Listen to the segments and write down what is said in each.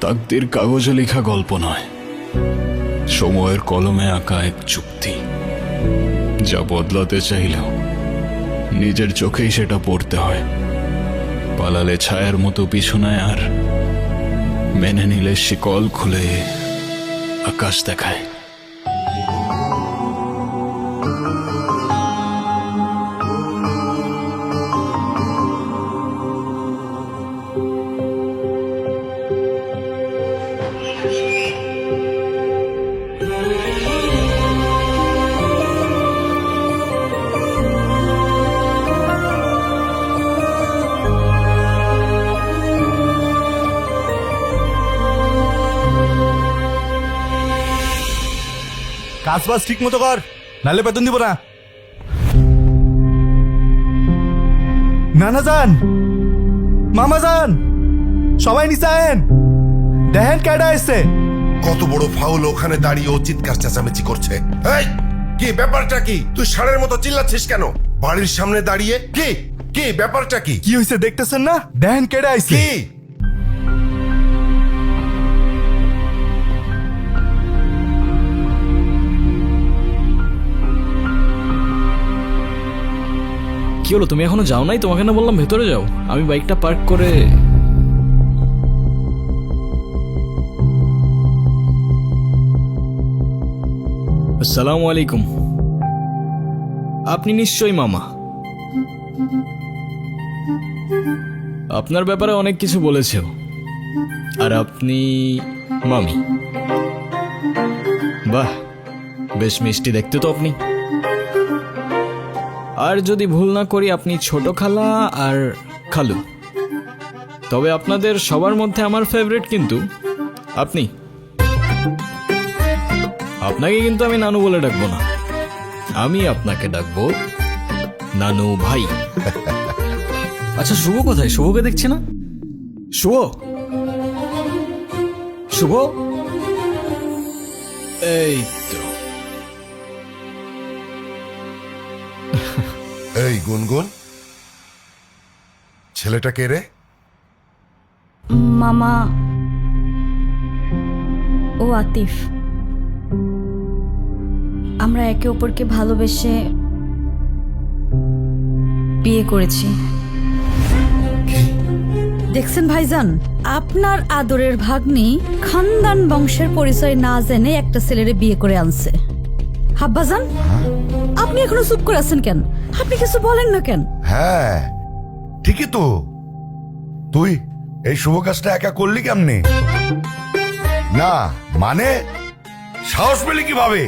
তাকদীর কাগজে লেখা গল্প নয়, সময়ের কলমে আঁকা এক চুক্তি, যা বদলাতে চাইলেও নিজের চোখেই সেটা পড়তে হয়। পালালে ছায়ার মতো পিছনায়, আর মেনে নিলে শিকল খুলে আকাশ দেখায়। কাজ বাজ ঠিক মতো কর, নাহলে বেতন দিব না। নানা যান, মামা যান, সবাই নিচে আয়েন, দেখেন কেডা এসছে। কত বড় ফাউল, ওখানে দাঁড়িয়ে ও চিৎকার চেঁচামেচি করছে। এই কি ব্যাপারটা কি? তুই ষাঁড়ের মতো চিল্লাচ্ছিস কেন বাড়ির সামনে দাঁড়িয়ে? কি কি ব্যাপারটা কি? কি হয়েছে দেখতেছেন না? দেখেন কেডা আইছে। কি কি হলো, তুমি এখনো যাও নাই? তোমাকে না বললাম ভেতরে যাও। আমি বাইকটা পার্ক করে আসসালামু আলাইকুম। আপনি নিশ্চয়ই মামা। আপনার ব্যাপারে অনেক কিছু বলেছেও, আর আপনি মামি। বাহ, বেশ মিষ্টি দেখতে তো আপনি। আর যদি ভুল না করি, আপনি ছোট খালা আর খালু। তবে আপনাদের সবার মধ্যে আমার ফেভারিট কিন্তু আপনি। আপনাকে কিন্তু আমি নানু বলে ডাকবো না, আমি আপনাকে ডাকবো নানু ভাই। আচ্ছা, শুভ কোথায়? শুভকে দেখছে না? শুভ, শুভ, এই তো। এই গুনগুন, ছেলেটা কে রে? মামা, ও আতিফ। আমরা একে অপরকে ভালোবেসে বিয়ে করেছি। দেখছেন ভাইজান, আপনার আদরের ভাগ্নি খানদান বংশের পরিচয় না জেনে একটা ছেলেরে বিয়ে করে আনছে। হাব্বাজান, আপনি এখনো চুপ করে আছেন কেন? আপনি কিছু বলেন না কেন? হ্যাঁ ঠিকই তো, তুই এই শুভ কাজটা একা করলি কেমনে? না মানে সাহস পেলি কিভাবে?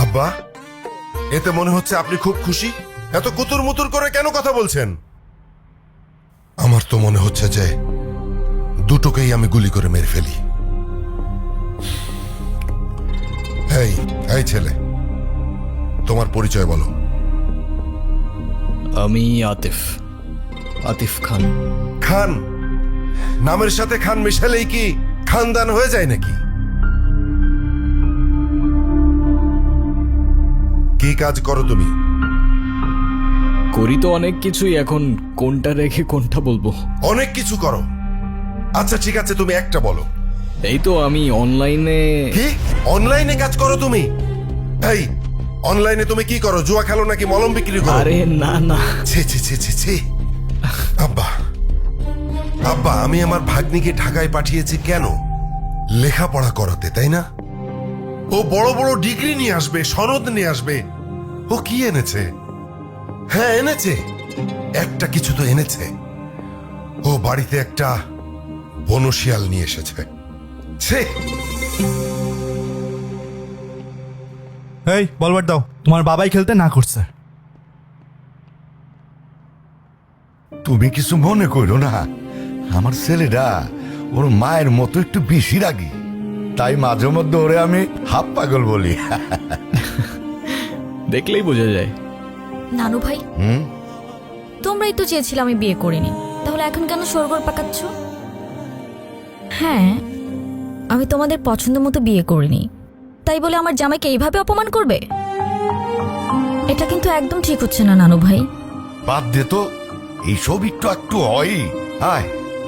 আব্বা, এতে মনে হচ্ছে আপনি খুব খুশি। এত কুতুর মুতুর করে কেন কথা বলছেন? আমার তো মনে হচ্ছে যে দুটোকেই আমি গুলি করে মেরে ফেলি। এই এই ছেলে, তোমার পরিচয় বলো। আমি আতিফ, আতিফ খান। খান? নামের সাথে খান মিশালেই কি খানদান হয়ে যায় নাকি? কি কাজ করো তুমি? করি তো অনেক কিছুই, এখন কোনটা রেখে কোনটা বলবো? অনেক কিছু করো। আচ্ছা ঠিক আছে, তুমি একটা বলো। এই তো আমি অনলাইনে। কি অনলাইনে কাজ করো তুমি? এই অনলাইনে তুমি কি করো? জুয়া খেলো নাকি মলম বিক্রি করো? আরে না না। ছি ছি ছি ছি ছি। আব্বা, আব্বা, আমি আমার ভাগ্নিকে ঢাকায় পাঠিয়েছি কেন? লেখাপড়া করাতে, তাই না? ও বড় বড় ডিগ্রি নিয়ে আসবে, সনদ নিয়ে আসবে। ও কি এনেছে? হ্যাঁ এনেছে, একটা কিছু তো এনেছে। ও বাড়িতে একটা বনশিয়াল নিয়ে এসেছে। ছি। এই বলবার দাও, তোমার বাবাই খেলতে না করছে। তুমি কিছু মনে করো না, আমার ছেলেটা ওর মায়ের মতো একটু বেশি রাগি, তাই মাঝে মধ্যে ওরে আমি হাফ পাগল বলি। দেখলেই বোঝা যায়। নানু ভাই, তোমরাই তো চেয়েছিলে আমি বিয়ে করিনি, তাহলে এখন কেন সরগর পাকাচ্ছ? হ্যাঁ, আমি তোমাদের পছন্দ মতো বিয়ে করিনি, তাই বলে আমার জামাইকে এইভাবে অপমান করবে? এটা কিন্তু একদম ঠিক হচ্ছে না নানু ভাই। বাদ দে তো, এইসব একটু একটু হয়। আয়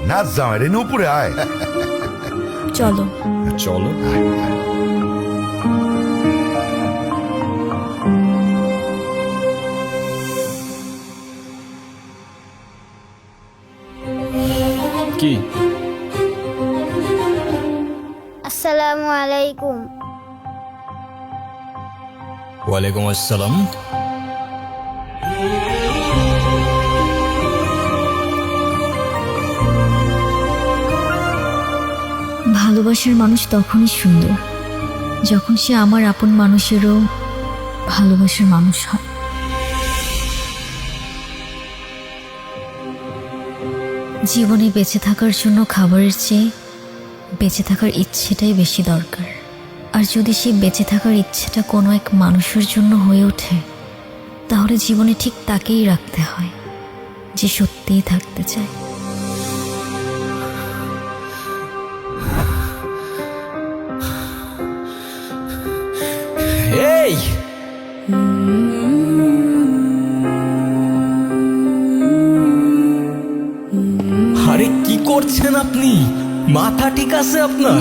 নাচ জামাই রে উপরে আয়। চলো। চলো। কি আসসালামু আলাইকুম। ওয়ালাইকুম আসসালাম। ভালোবাসার মানুষ তখনই সুন্দর যখন সে আমার আপন মানুষেরও ভালোবাসার মানুষ হয়। জীবনে বেঁচে থাকার জন্য খাবারের চেয়ে বেঁচে থাকার ইচ্ছেটাই বেশি দরকার। আর যদি সেই বেঁচে থাকার ইচ্ছেটা কোনো এক মানুষের জন্য হয়ে ওঠে, তাহলে জীবনে ঠিক তাকেই রাখতে হয় যে সত্যিই থাকতে চায়। এই আরে কি করছেন আপনি? মাথা ঠিক আছে আপনার?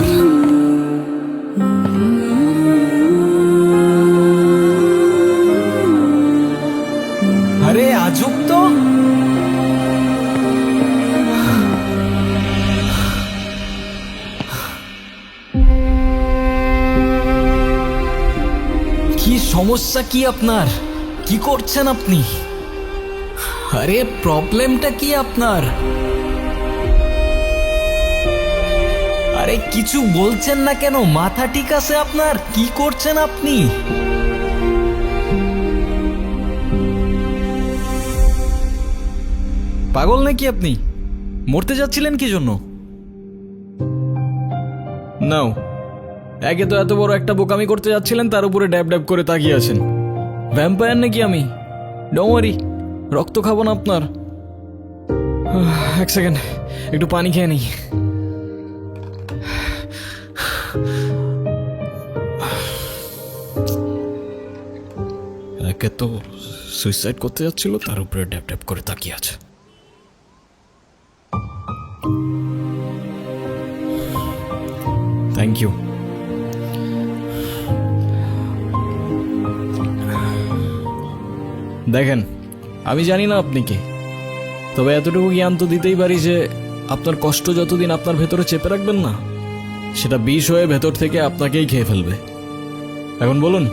আরে আজব তো। কি সমস্যা কি আপনার? কি করছেন আপনি? আরে প্রবলেমটা কি আপনার? আরে কিছু বলছেন না কেন? মাথা ঠিক আছে আপনার? কি করছেন আপনি? পাগল নাকি আপনি? মরতে যাচ্ছিলেন কি জন্য? নাও, একে তো এত বড় একটা বোকামি করতে যাচ্ছিলেন, তার উপরে ড্যাব ড্যাব করে তাকিয়ে আছেন। ভ্যাম্পায়ার নাকি আমি? ডোন্ট ওয়ারি, রক্ত খাবো না আপনার। এক সেকেন্ড, একটু পানি খেয়ে নিই। একে তো সুইসাইড করতে যাচ্ছিল, তার উপরে ড্যাব ড্যাব করে তাকিয়ে আছে। Thank you. দেখেন, আমি জানি না আপনি কে, তবে এতটুকু জ্ঞান তো দিতেই পারি যে আপনার কষ্ট যতদিন আপনার ভেতরে চেপে রাখবেন না, সেটা বিষ হয়ে ভেতর থেকে আপনাকেই খেয়ে ফেলবে। এখন বলুন,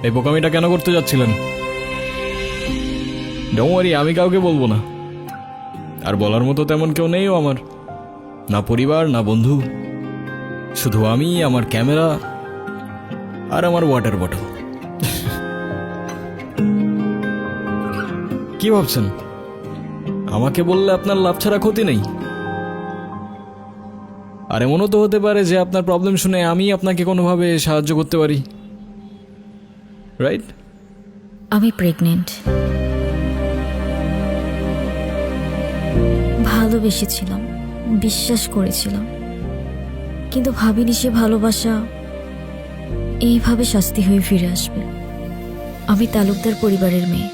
এই বোকামিটা কেন করতে যাচ্ছিলেন? ডোন্ট ওয়ারি, আমি কাউকে বলবো না। আর বলার মতো তেমন কেউ নেইও আমার, না পরিবার না বন্ধু, শুধু আমি, আমার ক্যামেরা আর আমার ওয়াটার বটল। কি ভাবছেন আমাকে বললে আপনার লাভ ছাড়া ক্ষতি নেই? আর এমনও তো হতে পারে যে আপনার প্রবলেম শুনে আমি আপনাকে কোনোভাবে সাহায্য করতে পারি, রাইট? আমি প্রেগনেন্ট। ভালোবেসেছিলাম, বিশ্বাস করেছিলাম, কিন্তু ভাবিনি সে ভালোবাসা এইভাবে শাস্তি হয়ে ফিরে আসবে। আমি তালুকদার পরিবারের মেয়ে।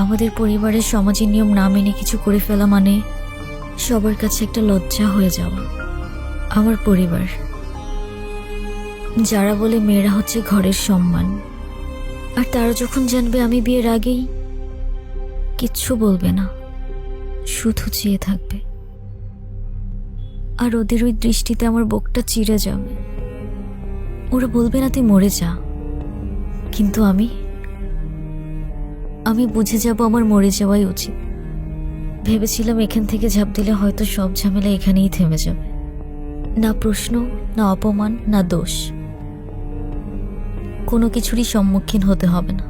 আমাদের পরিবারের সমাজের নিয়ম না মেনে কিছু করে ফেলা মানে সবার কাছে একটা লজ্জা হয়ে যাওয়া। আমার পরিবার, যারা বলে মেয়েরা হচ্ছে ঘরের সম্মান, আর তারা যখন জানবে আমি বিয়ের আগেই, কিচ্ছু বলবে না, শুধু চেয়ে থাকবে। আর ওদের ওই দৃষ্টিতে আমার বুকটা চিরে যাবে। ওরা বলবে না তুই মরে যা, কিন্তু আমি বুঝে যাব আমার মরে যাওয়াই উচিত। ভেবেছিলাম এখান থেকে ঝাঁপ দিলে হয়তো সব ঝামেলা এখানেই থেমে যাবে, না প্রশ্ন, না অপমান, না দোষ, কোনো কিছুরই সম্মুখীন হতে হবে না।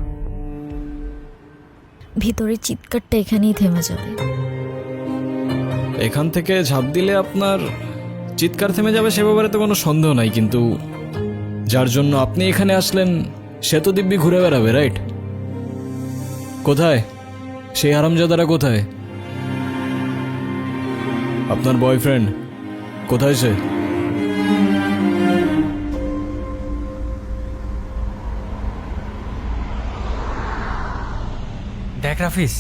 ভিতরের চিৎকারটা এখানেই থেমে যাবে। এখান থেকে ঝাঁপ দিলে আপনার চিৎকার থেমে যাবে সে ব্যাপারে তো কোনো সন্দেহ নাই, কিন্তু যার জন্য আপনি এখানে আসলেন সে তো দিব্যি ঘুরে বেড়াবে, রাইট? কোথায় সেই হারামজাদারা? কোথায় আপনার বয়ফ্রেন্ড? কোথায় সে? দেখ রাফিস,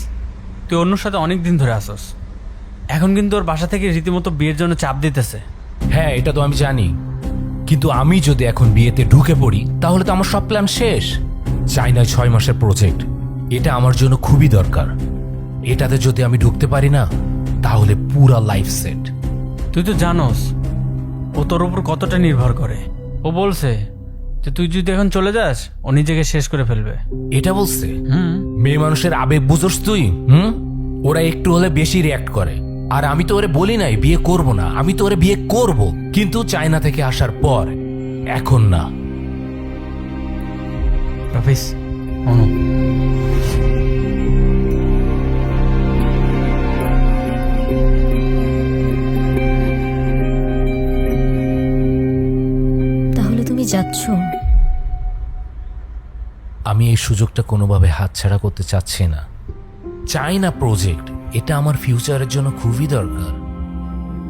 তুই অন্যর সাথে অনেক দিন ধরে আসস, এখন কিন্তু ওর বাসা থেকে রীতিমতো বিয়ের জন্য চাপ দিতেছে। হ্যাঁ, এটা তো আমি জানি, কিন্তু আমি যদি এখন বিয়েতে ঢুকে পড়ি তাহলে তো আমার সব প্ল্যান শেষ। চাইনায় 6 মাসের প্রজেক্ট, এটা আমার জন্য খুবই দরকার। এটাতে যদি আমি ঢুকতে পারি না তাহলে পুরা লাইফ সেট। তুই তো জানোস ও তোর উপর কতটা নির্ভর করে। ও বলছে যে তুই যদি এখন চলে যাস ও নিজেকে শেষ করে ফেলবে। এটা বলছে? হুম। মেয়ে মানুষের আবেগ বুঝোস তুই? ওরা একটু হলে বেশি রিয়াক্ট করে। আর আমি তো ওরে বলি নাই বিয়ে করব না, আমি তো ওরে বিয়ে করব, কিন্তু চায়না থেকে আসার পর, এখন না। রাফিজ, অনু, তাহলে তুমি যাচ্ছ? আমি এই সুযোগটা কোনোভাবে হাতছাড়া করতে চাচ্ছি না। চাইনা প্রজেক্ট, এটা আমার ফিউচারের জন্য খুবই দরকার।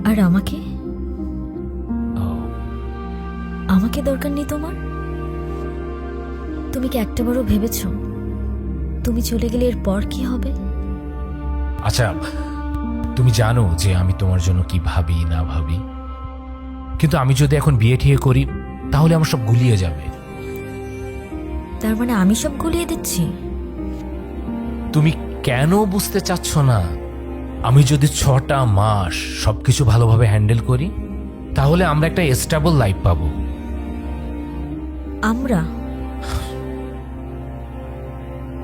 আর আমাকে? আমাকে দরকার নেই তোমার? তুমি কি একটাবারও ভেবেছো তুমি চলে গেলে এরপর কি হবে? আচ্ছা, তুমি জানো যে আমি তোমার জন্য কি ভাবি না ভাবি, কিন্তু আমি যদি এখন বিয়ে ঠিয়ে করি তাহলে আমার সব গুলিয়ে যাবে। তার মানে আমি সব গুলিয়ে দিচ্ছি? তুমি কেন বুঝতে চাচ্ছ না? আমি যদি 6টা মাস সবকিছু ভালোভাবে হ্যান্ডেল করি তাহলে আমরা একটা স্টেবল লাইফ পাবো। আমরা?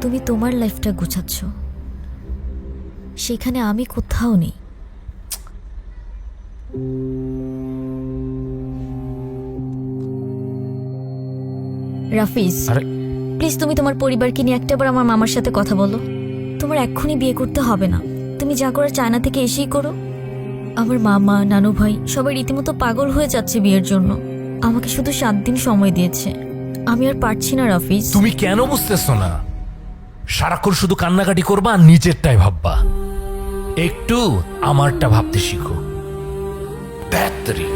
তুমি তোমার লাইফটা গুছাচ্ছ, সেখানে আমি কোথাও নেই। রাফিজ, আরে প্লিজ তুমি তোমার পরিবারকে নিয়ে একটাবার আমার মামার সাথে কথা বলো। তোমার এক্ষুনি বিয়ে করতে হবে না, তুমি যা করার চায়না থেকে এসেই করো। আমার মামা, নানু ভাই সবাই রীতিমতো পাগল হয়ে যাচ্ছে বিয়ের জন্য। আমাকে শুধু 7 দিন সময় দিয়েছে, আমি আর পারছি না রাফিজ। তুমি কেন বুঝতেছো না? সারাক্ষণ শুধু কান্নাকাটি করবা আর নিজেরটাই ভাববা। একটু আমারটা ভাবতে শিখো। ব্যাটারি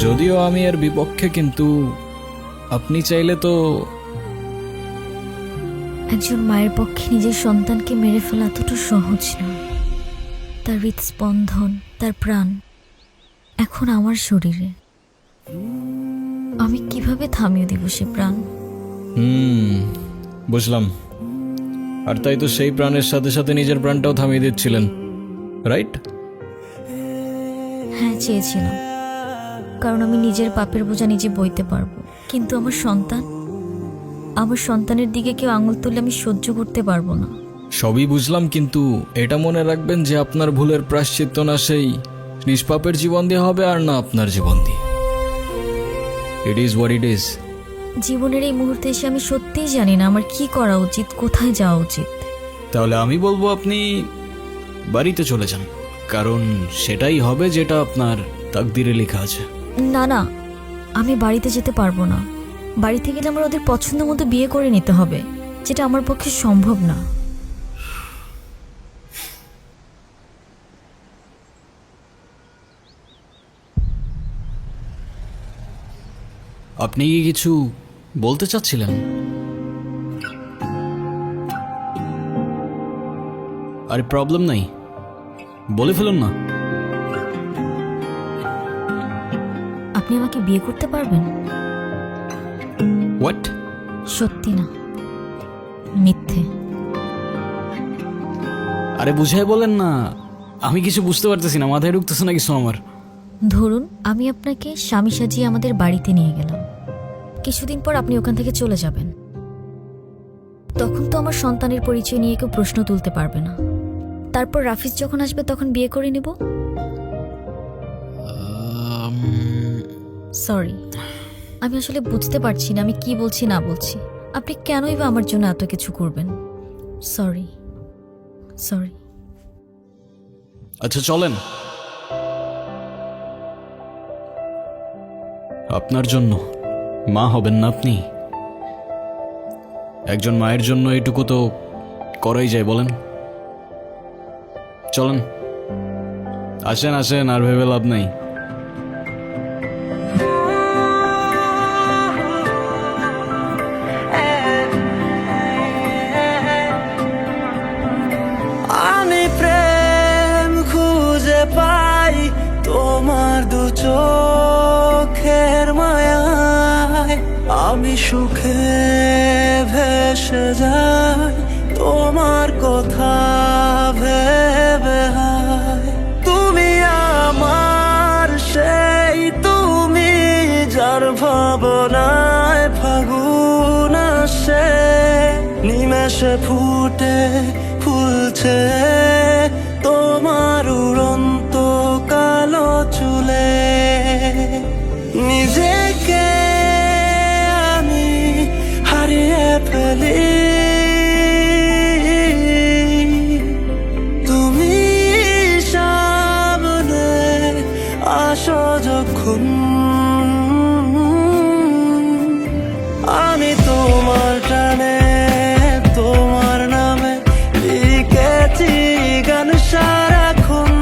যদিও আমি এর বিপক্ষে, কিন্তু আপনি চাইলে তো। একজন মায়ের পক্ষে নিজের সন্তানকে মেরে ফেলা এতটা সহজ না। তার হৃদস্পন্দন, তার প্রাণ এখন আমার শরীরে। আমি কিভাবে থামিয়ে দিব সে প্রাণ? বুঝলাম। আর তাই তো সেই প্রাণের সাথে সাথে নিজের প্রাণটাও থামিয়ে দিচ্ছিলেন, রাইট? হ্যাঁ, চেয়েছিলাম, কারণ আমি নিজের পাপের বোঝা নিজে বইতে পারবো। কিন্তু আমার সন্তানের দিকে কেউ আঙুল তুললে আমি সহ্য করতে পারবো না। সবই বুঝলাম, কিন্তু এটা মনে রাখবেন যে আপনার ভুলের প্রায়শ্চিত্ত না সেই নিষ্পাপের জীবন দিয়ে হবে, আর না আপনার জীবন দিয়ে। It is what it is. জীবনের এই মুহূর্তে এসে আমি সত্যিই জানি না আমার কি করা উচিত, কোথায় যাওয়া উচিত। তাহলে আমি বলবো আপনি বাড়িতে চলে যান, কারণ সেটাই হবে যেটা আপনার তাকদিরে লেখা আছে। না না, আমি বাড়িতে যেতে পারবো না। বাড়িতে গেলে আমার ওদের পছন্দ মতো বিয়ে করে নিতে হবে, যেটা আমার পক্ষে সম্ভব না। আপনি কি কিছু বলতে চাচ্ছিলেন? আরে প্রবলেম নাই, বলে ফেলুন না। আপনি আমাকে বিয়ে করতে পারবেন? হোয়াট? সত্যি না, মিথ্যে। আরে বুঝাই বলেন না, আমি কিছু বুঝতে পারতেছি না, মাথায় ঢুকতেছে না কিছু আমার। ধরুন আমি আপনাকে স্বামী সাজিয়ে আমাদের বাড়িতে নিয়ে গেলাম, কিছুদিন পর আপনি ওখান থেকে চলে যাবেন। তখন তো আমার সন্তানের পরিচয় নিয়ে কেউ প্রশ্ন তুলতে পারবে না। তারপর রাফিজ যখন আসবে তখন বিয়ে করে নেব। সরি, আমি আসলে বুঝতে পারছি না আমি কি বলছি না বলছি। আপনি কেনই বা আমার জন্য এত কিছু করবেন? সরি। আচ্ছা চলেন। আপনার জন্য মা হবেন না আপনি? একজন মায়ের জন্য এটুকু তো করাই যায়, বলেন? চলেন, আসেন আসেন, আর ভেবে লাভ নাই। আমি সুখে ভেসে যাই তোমার কথা ভেবে হায়। তুমি আমার সেই তুমি যার ভাবনায় ফাগুন আসে নিমেষে ফুটে ফুলছে তোমার উড়ন্ত কালো চুলে। নিজেকে আমি হারিয়ে ফেলি তুমি সামনে আসো যখন আমি তোমার টানে তোমার নামে লিখেছি গান সারাক্ষণ।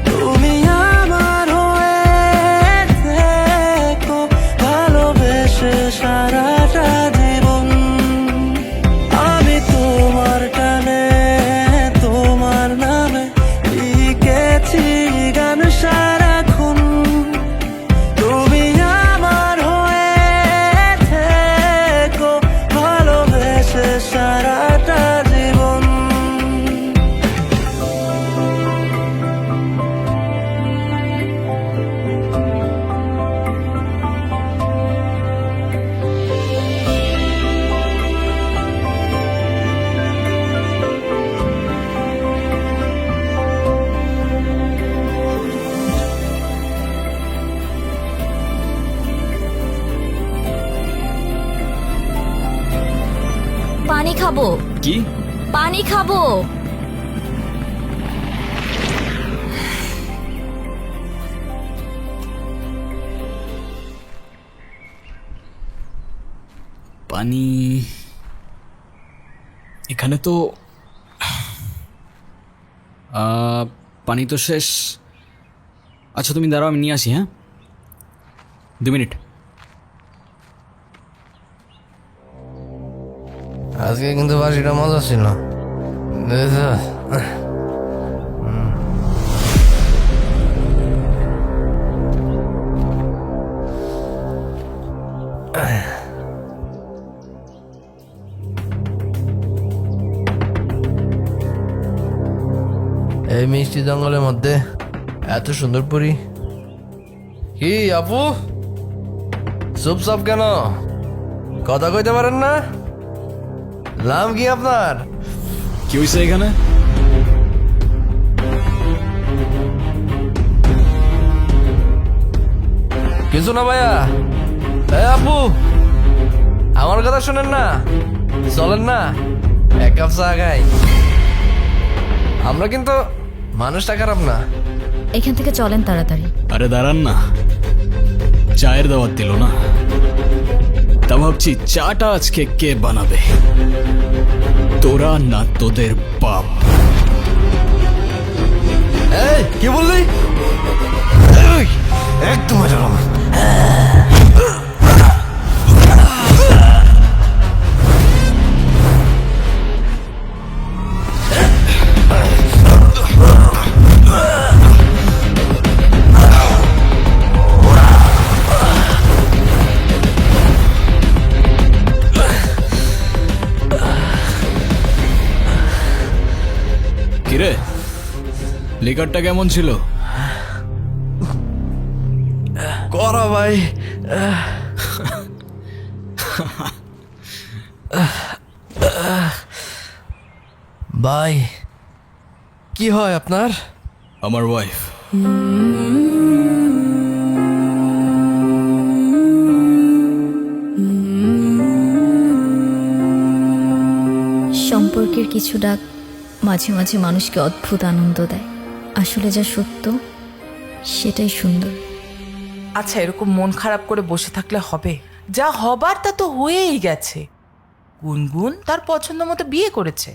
তুমি আমার হয়ে থেকো ভালোবেসে সারাটা জীবন। আমি তোমার টানে তোমার নামে লিখেছি গান সারাক্ষণ। তুমি আমার হয়ে থেকো ভালোবেসে সারাটা জীবন। পানি খাবো, কি? পানি খাবো। পানি এখানে তো পানি তো শেষ। আচ্ছা তুমি দাঁড়াও, আমি নিয়ে আসি। হ্যাঁ, 2 মিনিট। আজকে কিন্তু বাসিটা মজা ছিল। এই মিষ্টি জঙ্গলের মধ্যে এত সুন্দর পরি। কি আপু চুপচাপ কেন? কথা কইতে পারেন না? নাম কি আপনার? কি হয়েছে এখানে? কিছু না ভাইয়া। এই আপু আমার কথা শোনেন না, চলেন না এক কাপ চা খাই। আমরা কিন্তু মানুষটা খারাপ না। এখান থেকে চলেন তাড়াতাড়ি। আরে দাঁড়ান না, চায়ের দাওয়াত দিল না, তা ভাবছি চাটা আজকে কে বানাবে, তোরা না তোদের বাপ? এই কি বললি? একদম এরকম। কিরে, লিকারটা কেমন ছিল? করো ভাই। ভাই কি হয় আপনার? আমার ওয়াইফ। সম্পর্কের কিছু ডাক মাঝে মাঝে মানুষকে অদ্ভুত আনন্দ দেয়। আসলে যা সত্য সেটাই সুন্দর। আচ্ছা, এরকম মন খারাপ করে বসে থাকলে হবে? যা হবার তা তো হয়েই গেছে। গুনগুন তার পছন্দ মতো বিয়ে করেছে,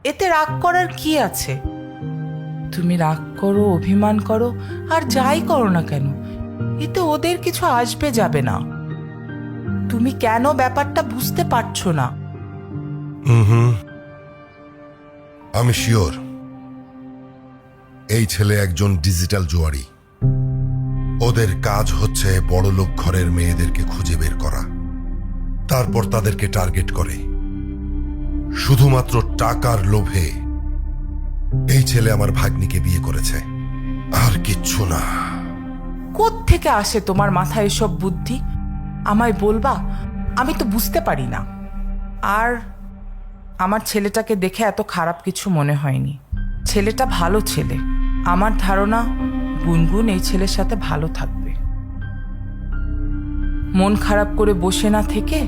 এতে রাগ করার কি আছে? তুমি রাগ করো, অভিমান করো, আর যাই করো না কেন, এতে ওদের কিছু আসবে যাবে না। তুমি কেন ব্যাপারটা বুঝতে পারছো না? আমি শিওর এই ছেলে একজন ডিজিটাল জুয়ারি। ওদের কাজ হচ্ছে বড়লোক ঘরের মেয়েদেরকে খুঁজে বের করা, তারপর তাদেরকে টার্গেট করে। শুধুমাত্র টাকার লোভে এই ছেলে আমার ভাগ্নিকে বিয়ে করেছে, আর কিচ্ছু না। কোত্থেকে আসে তোমার মাথায় এসব বুদ্ধি? আমায় বলবা, আমি তো বুঝতে পারি না। আর আমার ছেলেটাকে দেখে এত খারাপ কিছু মনে হয়নি। ছেলেটা ভালো ছেলে। আমার ধারণা গুনগুন এই ছেলের সাথে ভালো থাকবে। মন খারাপ করে বসে না থেকে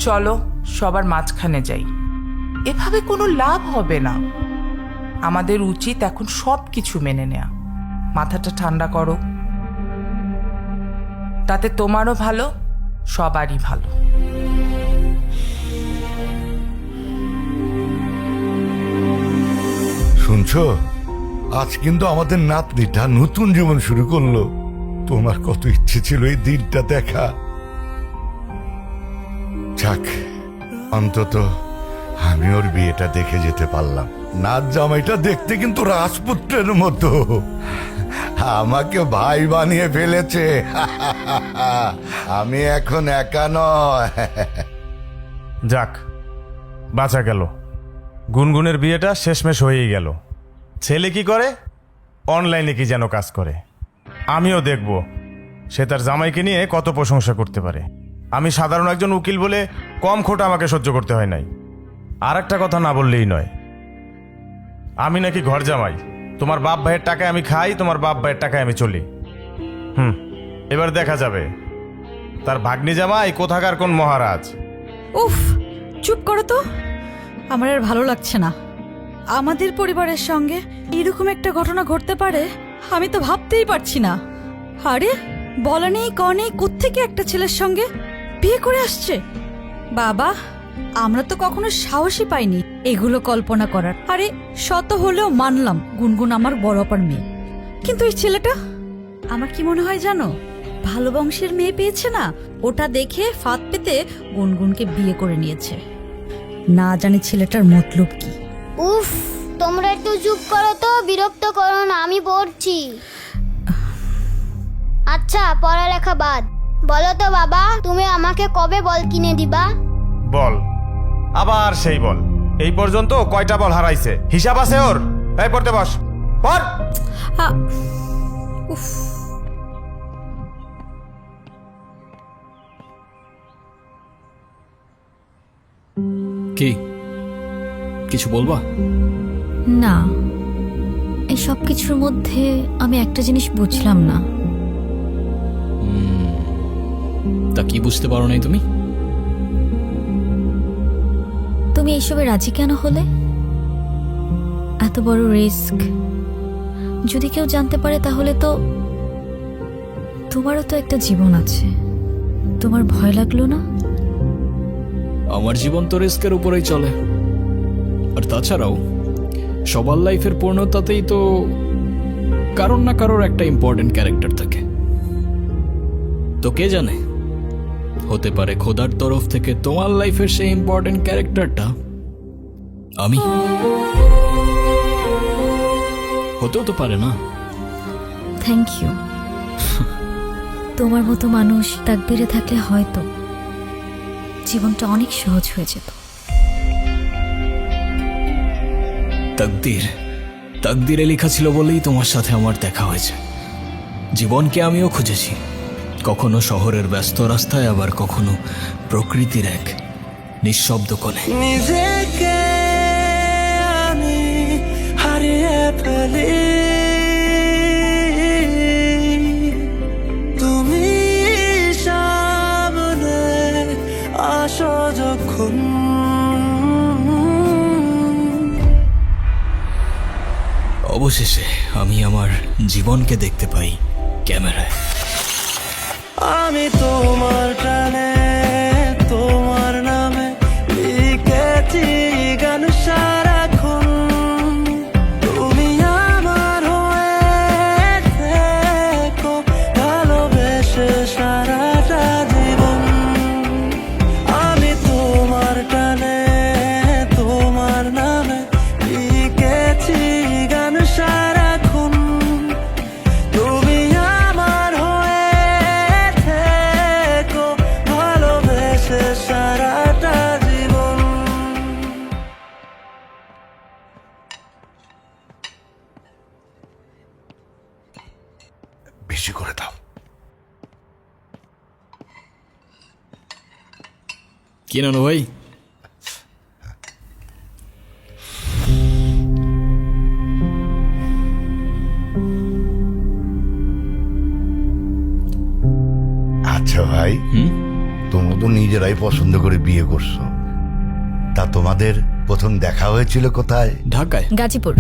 চলো সবার মাঝখানে যাই। এভাবে কোনো লাভ হবে না। আমাদের উচিত এখন সব কিছু মেনে নেয়া। মাথাটা ঠান্ডা করো, তাতে তোমারও ভালো, সবারই ভালো। শুনছো, আজ কিন্তু আমাদের নাতনিটা নতুন জীবন শুরু করলো। তোমার কত ইচ্ছে ছিল এই দিনটা দেখা। যাক, অন্তত আমি ওর বিয়েটা দেখে যেতে পারলাম। নাচ জামাইটা দেখতে কিন্তু রাজপুত্রের মতো। আমাকে ভাই বানিয়ে ফেলেছে। আমি এখন একা নয়। যাক, বাঁচা গেল। গুনগুনের বিয়েটা শেষমেশ হয়েই গেল। ছেলে কি করে? অনলাইনে কি যেন কাজ করে। আমিও দেখব সে তার জামাইকে নিয়ে কত প্রশংসা করতে পারে। আমি সাধারণ একজন উকিল বলে কম খোটা আমাকে সহ্য করতে হয় নাই। আর একটা কথা না বললেই নয়, আমি নাকি ঘর জামাই। তোমার বাপ ভাইয়ের টাকায় আমি খাই, তোমার বাপ ভাইয়ের টাকায় আমি চলি। এবার দেখা যাবে তার ভাগ্নি জামাই কোথাকার কোন মহারাজ। উফ, চুপ করো তো। আমার আর ভালো লাগছে না। আমাদের পরিবারের সঙ্গে এরকম একটা ঘটনা ঘটতে পারে আমি তো ভাবতেই পারছি না। আরে বলা নেই কনেই কোত্থেকে একটা ছেলের সঙ্গে বিয়ে করে আসছে। বাবা, আমরা তো কখনো সাহসই পাইনি এগুলো কল্পনা করার। আরে শত হলেও মানলাম গুনগুন আমার বড় অপার মেয়ে, কিন্তু এই ছেলেটা আমার কি মনে হয় জানো, ভালো বংশের মেয়ে পেয়েছে না, ওটা দেখে ফাঁদ পেতে গুনগুনকে বিয়ে করে নিয়েছে। না জানি ছেলেটার মতলব কি। উফ, তোমরা একটু চুপ করো তো, বিরক্ত করো না, আমি পড়ছি। আচ্ছা, পড়ালেখা বাদ। বলো তো বাবা, তুমি আমাকে কবে বল কিনে দিবা? বল, আবার সেই বল। এই পর্যন্ত কয়টা বল হারাইছে হিসাব আছে ওর? এই পড়তে বস, পড়। উফ, কি কিছু বলবা? না, এই সব কিছুর মধ্যে আমি একটা জিনিস বুঝলাম না। তা কি বুঝতে পারো নাই তুমি? তুমি এইসবে রাজি কেন হলে? এত বড় রিস্ক যদি কেউ জানতে পারে তাহলে তো তোমারও তো একটা জীবন আছে। তোমার ভয় লাগলো না? আমার জীবন তো রিস্কের উপরেই চলে। আর তাছাড়াও সবার লাইফের পূর্ণতাতেই তো কারোর না কারোর একটা ইম্পর্টেন্ট ক্যারেক্টার থাকে। তো কে জানে, হতে পারে খোদার তরফ থেকে তোমার লাইফের সেই ইম্পর্টেন্ট ক্যারেক্টারটা আমি। হতেও তো পারে না। Thank you. তোমার মতো মানুষ তাকদীরে থাকলে হয়তো জীবনটা অনেক সহজ হয়ে যেত। তাকদীরে লেখা ছিল বলেই তোমার সাথে আমার দেখা হয়েছে। জীবনকে আমিও খুঁজেছি, কখনো শহরের ব্যস্ত রাস্তায়, আবার কখনো প্রকৃতির এক নিঃশব্দ কোণে। নিজেকে আমি হারিয়ে ফেলি, তুমি সামনে আসো যখন। অবশেষে আমি আমার জীবনকে দেখতে পাই ক্যামেরায়। আমি তোমার টানে, তোমার নামে লিখেছি গান সারাক্ষণ। তুমি আমার হয়ে থেকো, ভালোবেসে সারাটা জীবন। আমি তোমার টানে, তোমার নামে লিখেছি গান সারাক্ষণ। তুমি আমার হয়ে কি নানু ভাই? আচ্ছা ভাই, তোমরা তো নিজেরাই পছন্দ করে বিয়ে করছো, তা তোমাদের প্রথম দেখা হয়েছিল কোথায়? ঢাকায়। গাজীপুর।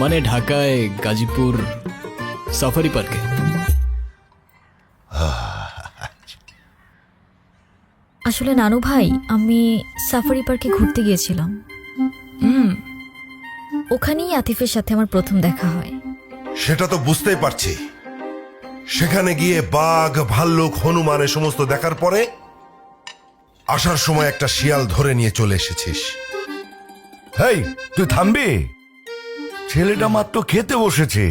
মানে ঢাকায় গাজীপুর সাফারি পার্কে। আসলে নানু ভাই, আমি সাফারি পার্কে ঘুরতে গিয়েছিলাম। ওখানেই আতিফের সাথে আমার প্রথম দেখা হয়। সেটা তো বুঝতেই পারছি। সেখানে গিয়ে বাঘ, ভাল্লুক, হনুমান এ সমস্ত দেখার পরে আসার সময় একটা শিয়াল ধরে নিয়ে চলে এসেছিস। হেই, তুই থামবি? ছেলেটা মাত্র খেতে বসেছে,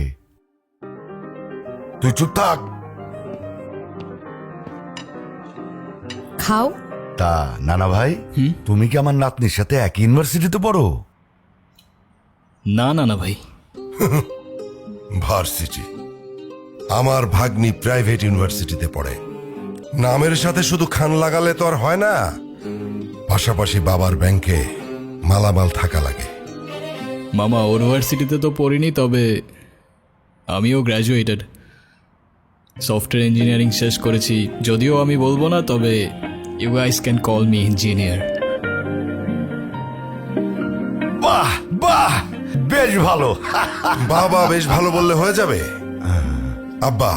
তুই চুপ থাক। খাও। তা নানা ভাই, তুমি কি আমার নাতনির সাথে একই ইউনিভার্সিটিতে পড়ো? না না ভাই। ভার্সিটি? আমার ভাগ্নি প্রাইভেট ইউনিভার্সিটিতে পড়ে। নামের সাথে শুধু খান লাগালে তো আর হয় না, পাশাপাশি বাবার ব্যাংকে মালামাল থাকা লাগে। মামা ইউনিভার্সিটিতে তো পড়িনি, তবে আমিও গ্র্যাজুয়েটেড। সফটওয়্যার ইঞ্জিনিয়ারিং শেষ করেছি। যদিও আমি বলবো না, তবে you guys can call me engineer. বাহ বাহ, বেশ ভালো। বাবা বেশ ভালো বললে হয়ে যাবে? আব্বা,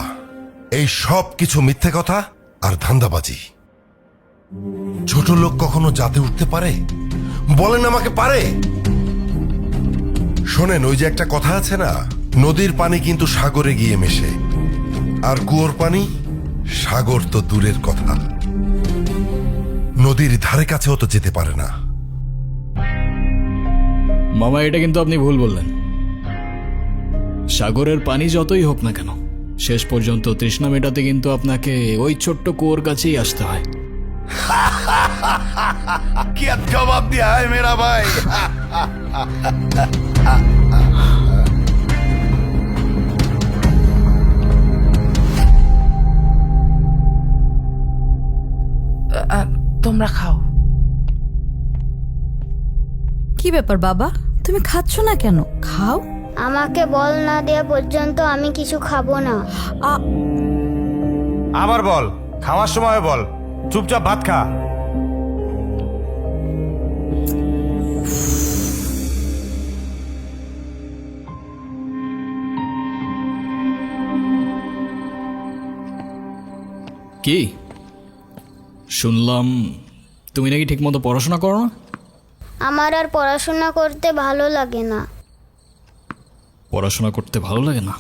এই সব কিছু মিথ্যে কথা আর ধান্দাবাজি। ছোট লোক কখনো জাতে উঠতে পারে? বলেন আমাকে পারে? শোনেন, ওই যে একটা কথা আছে না, নদীর পানি কিন্তু সাগরে গিয়ে মেশে, আর কুয়োর পানি সাগর তো দূরের কথা, নদীর ধারে কাছেও তো যেতে পারে না। মামা, এটা কিন্তু আপনি ভুল বললেন। সাগরের পানি যতই হোক না কেন, শেষ পর্যন্ত তৃষ্ণা মেটাতে কিন্তু আপনাকে ওই ছোট্ট কুয়োর কাছেই আসতে হয়। কি জবাব দিয়া হয় মেরা ভাই। তোমরা খাও। কি ব্যাপার বাবা, তুমি খাচ্ছ না কেন? খাও। আমাকে বল না দেওয়া পর্যন্ত আমি কিছু খাবো না। আবার বল, খাওয়ার সময় বল, চুপচাপ ভাত খা। কি শুনলাম তুমি নাকি ঠিকমতো পড়াশোনা করো না? আমার আর পড়াশোনা করতে ভালো লাগে না। পড়াশোনা করতে ভালো লাগে না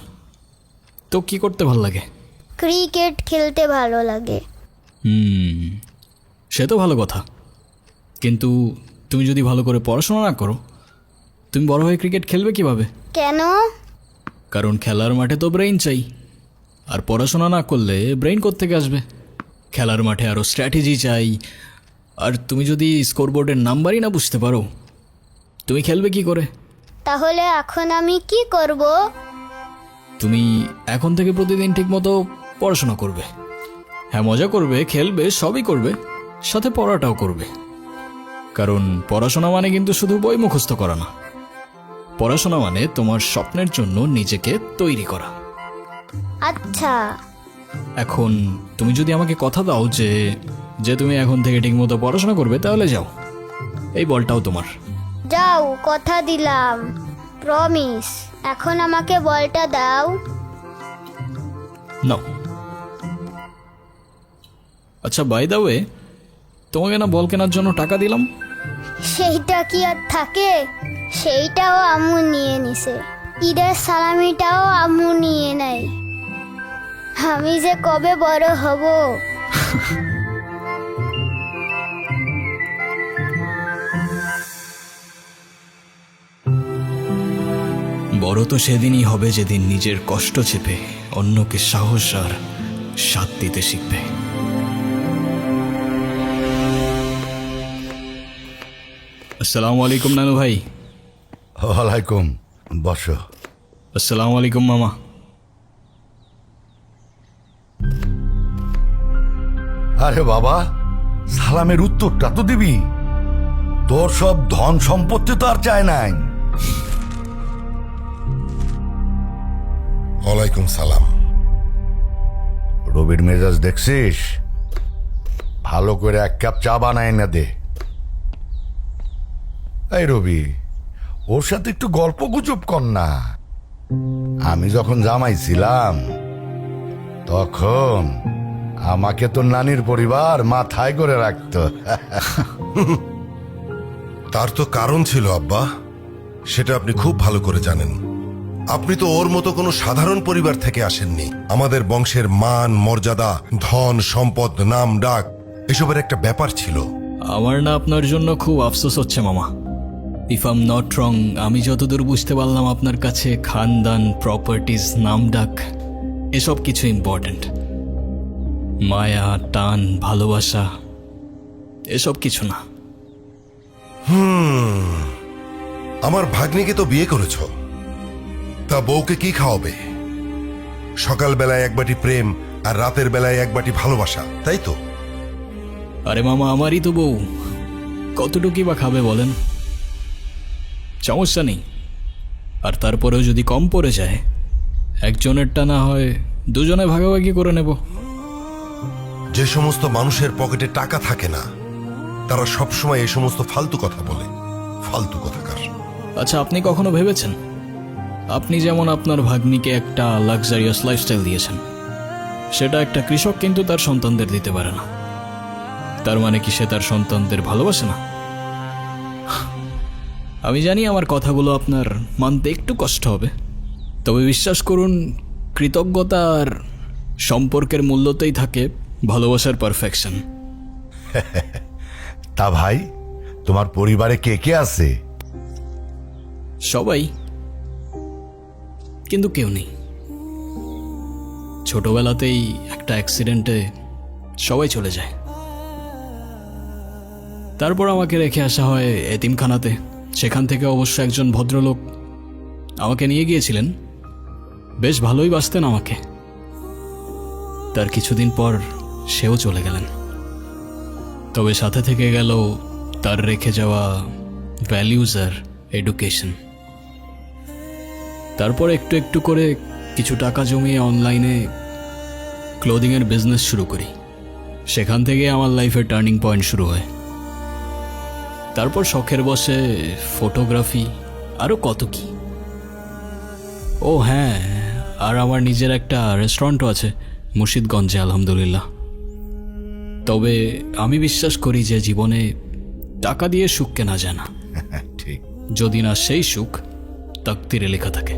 তো কি করতে ভালো লাগে? ক্রিকেট খেলতে ভালো লাগে। সে তো ভালো কথা, কিন্তু তুমি যদি ভালো করে পড়াশোনা না করো, তুমি বড় হয়ে ক্রিকেট খেলবে কিভাবে? কেন? কারণ খেলার মাঠে তো ব্রেইন চাই, আর পড়াশোনা না করলে ব্রেইন কোত্থেকে আসবে? খেলার মাঠে আরও স্ট্র্যাটেজি চাই, আর তুমি যদি স্কোরবোর্ডের নাম্বারই না বুঝতে পারো, তুমি খেলবে কি করে? তাহলে এখন আমি কি করব? তুমি এখন থেকে প্রতিদিন ঠিকমতো পড়াশোনা করবে। হ্যাঁ, মজা করবে, খেলবে, সবই করবে, সাথে পড়াটাও করবে। কারণ পড়াশোনা মানে কিন্তু শুধু বই মুখস্থ করা না। পড়াশোনা মানে তোমার স্বপ্নের জন্য নিজেকে তৈরি করা। আচ্ছা, এখন তুমি যদি আমাকে কথা দাও যে যে তুমি এখন থেকে ঠিকমতো পড়াশোনা করবে, তাহলে যাও, এই বলটাও তোমার। যাও, কথা দিলাম, প্রমিস। এখন আমাকে বলটা দাও। নাও। আচ্ছা, বাই দ্য ওয়ে, তোমাকে না বল কেনার জন্য টাকা দিলাম? সেইটা কি আর থাকে? সেইটাও আম্মু নিয়ে নিছে। ঈদের সালামিটাও আম্মু নিয়ে নাই। আমি যে কবে বড় হব। বড় তো সেদিনই হবে যেদিন নিজের কষ্ট চেপে অন্যকে সাহস আর সাথ দিতে শিখবে। আসসালামু আলাইকুম নানু ভাই। ওয়ালাইকুম, বসো। আসসালামু আলাইকুম মামা। আরে বাবা, সালামের উত্তরটা তো দিবি। তোর সব ধন সম্পত্তি তো আর চায় নাই। ওয়ালাইকুম সালাম। রবির মেজাজ দেখছিস? ভালো করে এক কাপ চা বানায় না দে। এই রবি, ওর সাথে একটু গল্প গুজব কর না। আমি যখন জামাই ছিলাম তখন আমাকে তো নানির পরিবার মাথায় করে রাখতো। তার তো কারণ ছিল আব্বা, সেটা আপনি খুব ভালো করে জানেন। আপনি তো ওর মতো কোনো সাধারণ পরিবার থেকে আসেননি। আমাদের বংশের মান মর্যাদা, ধন সম্পদ, নাম ডাক এসবের একটা ব্যাপার ছিল। আমার না আপনার জন্য খুব আফসোস হচ্ছে মামা। If I am not wrong, আমি যতদূর বুঝতে পারলাম আপনার কাছে খানদান, প্রপার্টিজ, নামডাক এসব কিছু ইম্পর্ট্যান্ট। মায়া, টান, ভালোবাসা এসব কিছু না। আমার ভাগ্নিকে তো বিয়ে করেছ, তা বউকে কি খাওয়াবে? সকালবেলায় এক বাটি প্রেম আর রাতের বেলায় এক বাটি ভালোবাসা, তাই তো? আরে মামা, আমারই তো বউ, কতটুকুই বা খাবে বলেন? সমস্যা নেই। আর তারপরেও যদি কম পড়ে যায়, একজনেরটা না হয় দুজনে ভাগাভাগি করে নেব। যে সমস্ত মানুষের পকেটে টাকা থাকে না, তারা সবসময় এই সমস্ত ফালতু কথা বলে। ফালতু কথাকার। আচ্ছা, আপনি কখনো ভেবেছেন, আপনি যেমন আপনার ভাগ্নিকে একটা লাক্সারিয়াস লাইফস্টাইল দিয়েছেন, সেটা একটা কৃষক কিন্তু তার সন্তানদের দিতে পারে না। তার মানে কি সে তার সন্তানদের ভালোবাসে না? আমি জানি আমার কথাগুলো আপনার মানতে একটু কষ্ট হবে, তবে বিশ্বাস করুন, কৃতজ্ঞতা আর সম্পর্কের মূল্যতেই থাকে ভালোবাসার পারফেকশন। তা ভাই, তোমার পরিবারে কে কে আছে? সবাই, কিন্তু কেউ নেই। ছোটবেলাতেই একটা অ্যাক্সিডেন্টে সবাই চলে যায়। তারপর আমাকে রেখে আসা হয় এতিমখানাতে। সেখান থেকে অবশ্য একজন ভদ্রলোক আমাকে নিয়ে গিয়েছিলেন, বেশ ভালোই বাসতেন আমাকে। তার কিছুদিন পর সেও চলে গেলেন, তবে সাথে থেকে গেল তার রেখে যাওয়া ভ্যালিউজ আর এডুকেশন। তারপর একটু একটু করে কিছু টাকা জমিয়ে অনলাইনে ক্লোদিংয়ের বিজনেস শুরু করি। সেখান থেকে আমার লাইফের টার্নিং পয়েন্ট শুরু হয়। তারপর শখের বসে ফটোগ্রাফি, আরও কত কি। ও হ্যাঁ, আর আমার নিজের একটা রেস্টুরেন্টও আছে মুর্শিদগঞ্জে, আলহামদুলিল্লাহ। তবে আমি বিশ্বাস করি যে জীবনে টাকা দিয়ে সুখ কেনা যায় না, ঠিক। যদি না সেই সুখ তাকদিরে লেখা থাকে।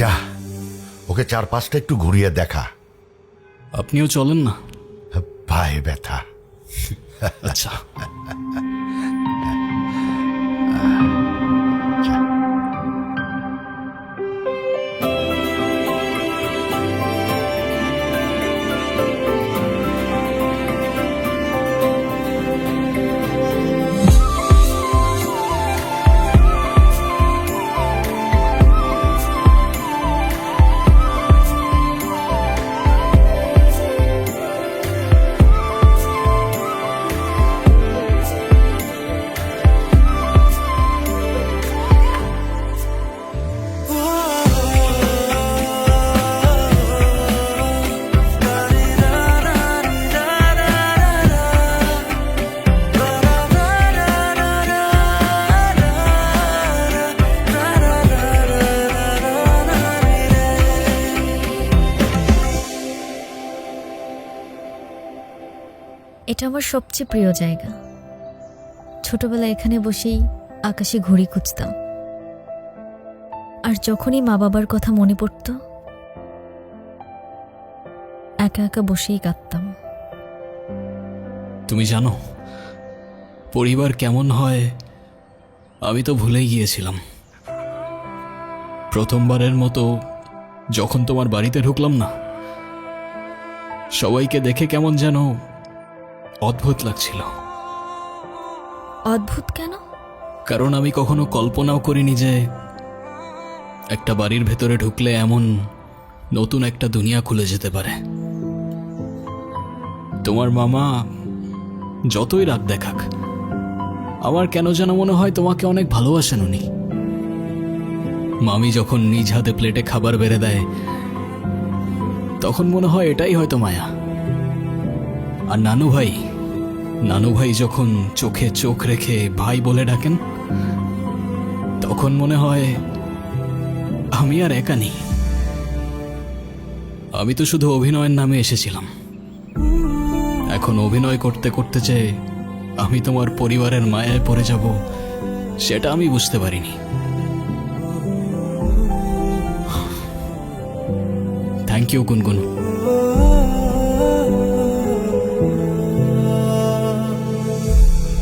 যা, ওকে চারপাশটা একটু ঘুরিয়ে দেখা। আপনিও চলেন না? পায়ে ব্যথা। আচ্ছা। এটা আমার সবচেয়ে প্রিয় জায়গা। ছোটবেলায় এখানে বসেই আকাশে ঘুড়ি খুঁজতাম, আর যখনই মা বাবার কথা মনে পড়ত একা একা বসেই কাঁদতাম। তুমি জানো পরিবার কেমন হয় আমি তো ভুলেই গিয়েছিলাম। প্রথমবারের মতো যখন তোমার বাড়িতে ঢুকলাম না, সবাইকে দেখে কেমন যেন অদ্ভুত লাগছিল। অদ্ভুত কেন? কারণ আমি কখনো কল্পনাও করিনি যে একটা বাড়ির ভেতরে ঢুকলে এমন নতুন একটা দুনিয়া খুলে যেতে পারে। তোমার মামা যতই রাগ দেখাক, আমার কেন যেন মনে হয় তোমাকে অনেক ভালোবাসেন উনি। মামি যখন নিজ হাতে প্লেটে খাবার বেড়ে দেয়, তখন মনে হয় এটাই হয়তো মায়া। আর নানু ভাই যখন চোখে চোখ রেখে ভাই বলে ডাকেন, তখন মনে হয় আমি আর একা নেই। আমি তো শুধু অভিনয়ের নামে এসেছিলাম। এখন অভিনয় করতে করতে যে আমি তোমার পরিবারের মায়ায় পড়ে যাব, সেটা আমি বুঝতে পারিনি। থ্যাংক ইউ গুনগুন।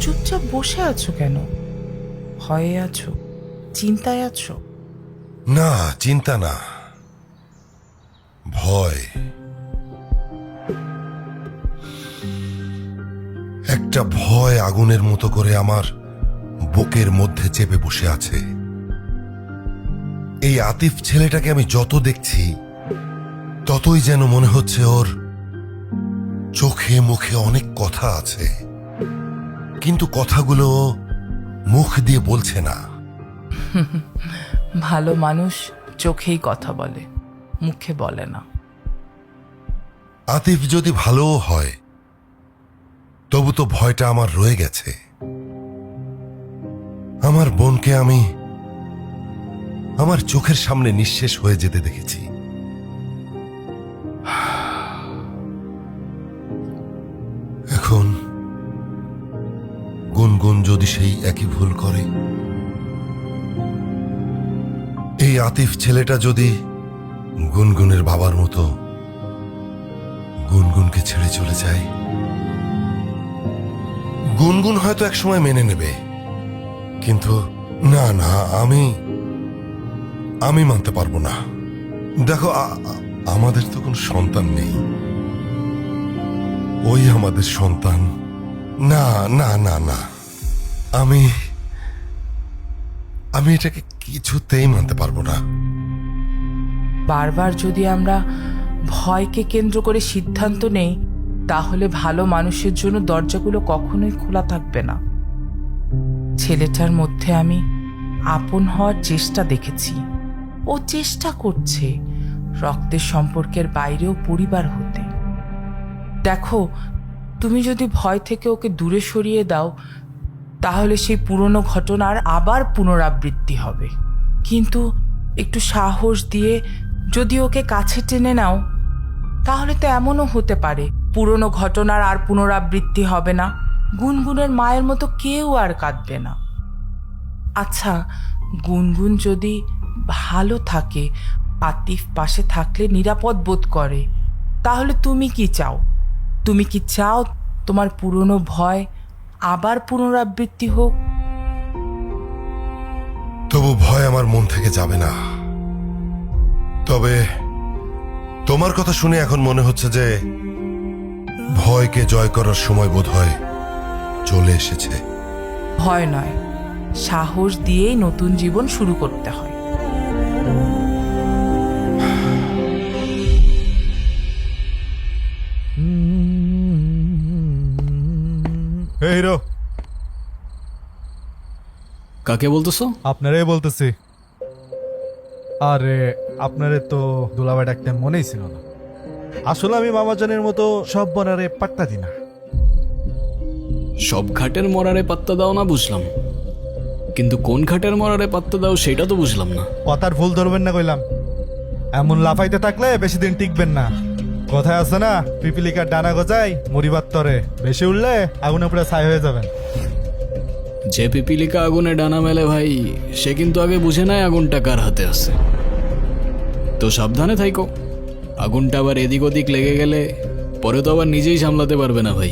চুপচাপ বসে আছো কেন? ভয়ে আছো? চিন্তায় আছো? না, চিন্তা না, ভয়। একটা ভয় আগুনের মতো করে আমার বুকের মধ্যে চেপে বসে আছে। এই আতিফ ছেলেটাকে আমি যত দেখছি, ততই যেন মনে হচ্ছে ওর চোখে মুখে অনেক কথা আছে, কিন্তু কথাগুলো মুখ দিয়ে বলছে না। ভালো মানুষ চোখেই কথা বলে, মুখে বলে না। আতিফ যদি ভালোও হয়, তবু তো ভয়টা আমার রয়ে গেছে। আমার বোনকে আমি আমার চোখের সামনে নিঃশেষ হয়ে যেতে দেখেছি। এখন গুনগুন যদি সেই একই ভুল করে, এই আতিফ ছেলেটা যদি গুনগুনের বাবার মতো গুনগুনকে ছেড়ে চলে যায়, গুনগুন হয়তো একসময় মেনে নেবে, কিন্তু না না, আমি মানতে পারবো না। দেখো, আমাদের তো কোনো সন্তান নেই, ওই আমাদের সন্তান। না না না না, আমি এটাকে কিছুতেই মানতে পারবো না। বারবার যদি আমরা ভয়কে কেন্দ্র করে সিদ্ধান্ত নেই, তাহলে ভালো মানুষের জন্য দরজাগুলো কখনোই খোলা থাকবে না। ছেলেটার মধ্যে আমি আপন হওয়ার চেষ্টা দেখেছি। ও চেষ্টা করছে রক্তের সম্পর্কের বাইরেও পরিবার হতে। দেখো, তুমি যদি ভয় থেকে ওকে দূরে সরিয়ে দাও, তাহলে সেই পুরনো ঘটনার আবার পুনরাবৃত্তি হবে। কিন্তু একটু সাহস দিয়ে যদি ওকে কাছে টেনে নাও, তাহলে তো এমনও হতে পারে পুরনো ঘটনার আর পুনরাবৃত্তি হবে না, গুনগুনের মায়ের মতো কেউ আর কাঁদবে না। আচ্ছা, গুনগুন যদি ভালো থাকে, আতিফ পাশে থাকলে নিরাপদ বোধ করে, তাহলে তুমি কি চাও? তুমি কি চাও তোমার পুরনো ভয় আবার পুনরাবৃত্তি হোক? তবু ভয় আমার মন থেকে যাবে না। তবে তোমার কথা শুনে এখন মনে হচ্ছে যে ভয়কে জয় করার সময় বোধহয় চলে এসেছে। ভয় নয়, সাহস দিয়েই নতুন জীবন শুরু করতে হয়। হে হিরো, কাকে বলতেছো? আপনারে বলতেছি। আরে আপনারে তো দুলাভাই ডাকতে মনেই ছিল না। আসলে আমি মামাজানের মতো সব বনারে পাত্তা দিই না। সব ঘাটের মরারে পাত্তা দাও না বুঝলাম, কিন্তু কোন ঘাটের মরারে পাত্তা দাও সেটা তো বুঝলাম না। কথার ভুল ধরবেন না কইলাম। এমন লাফাইতে থাকলে বেশি দিন টিকবেন না। কথায় আছে না, পিপিলিকার ডানা গজায় মরিবার তরে, বেশি উঠলে আগুনে পুরো ছাই হয়ে যাবেন। যে পিপিলিকা আগুনে ডানা মেলে ভাই, সে কিন্তু আগে বুঝে নেয় আগুনটা কার হাতে আছে। তো সাবধানে থাইকো, আগুনটা আবার এদিক ওদিক লেগে গেলে পরে তো আবার নিজেই সামলাতে পারবে না ভাই।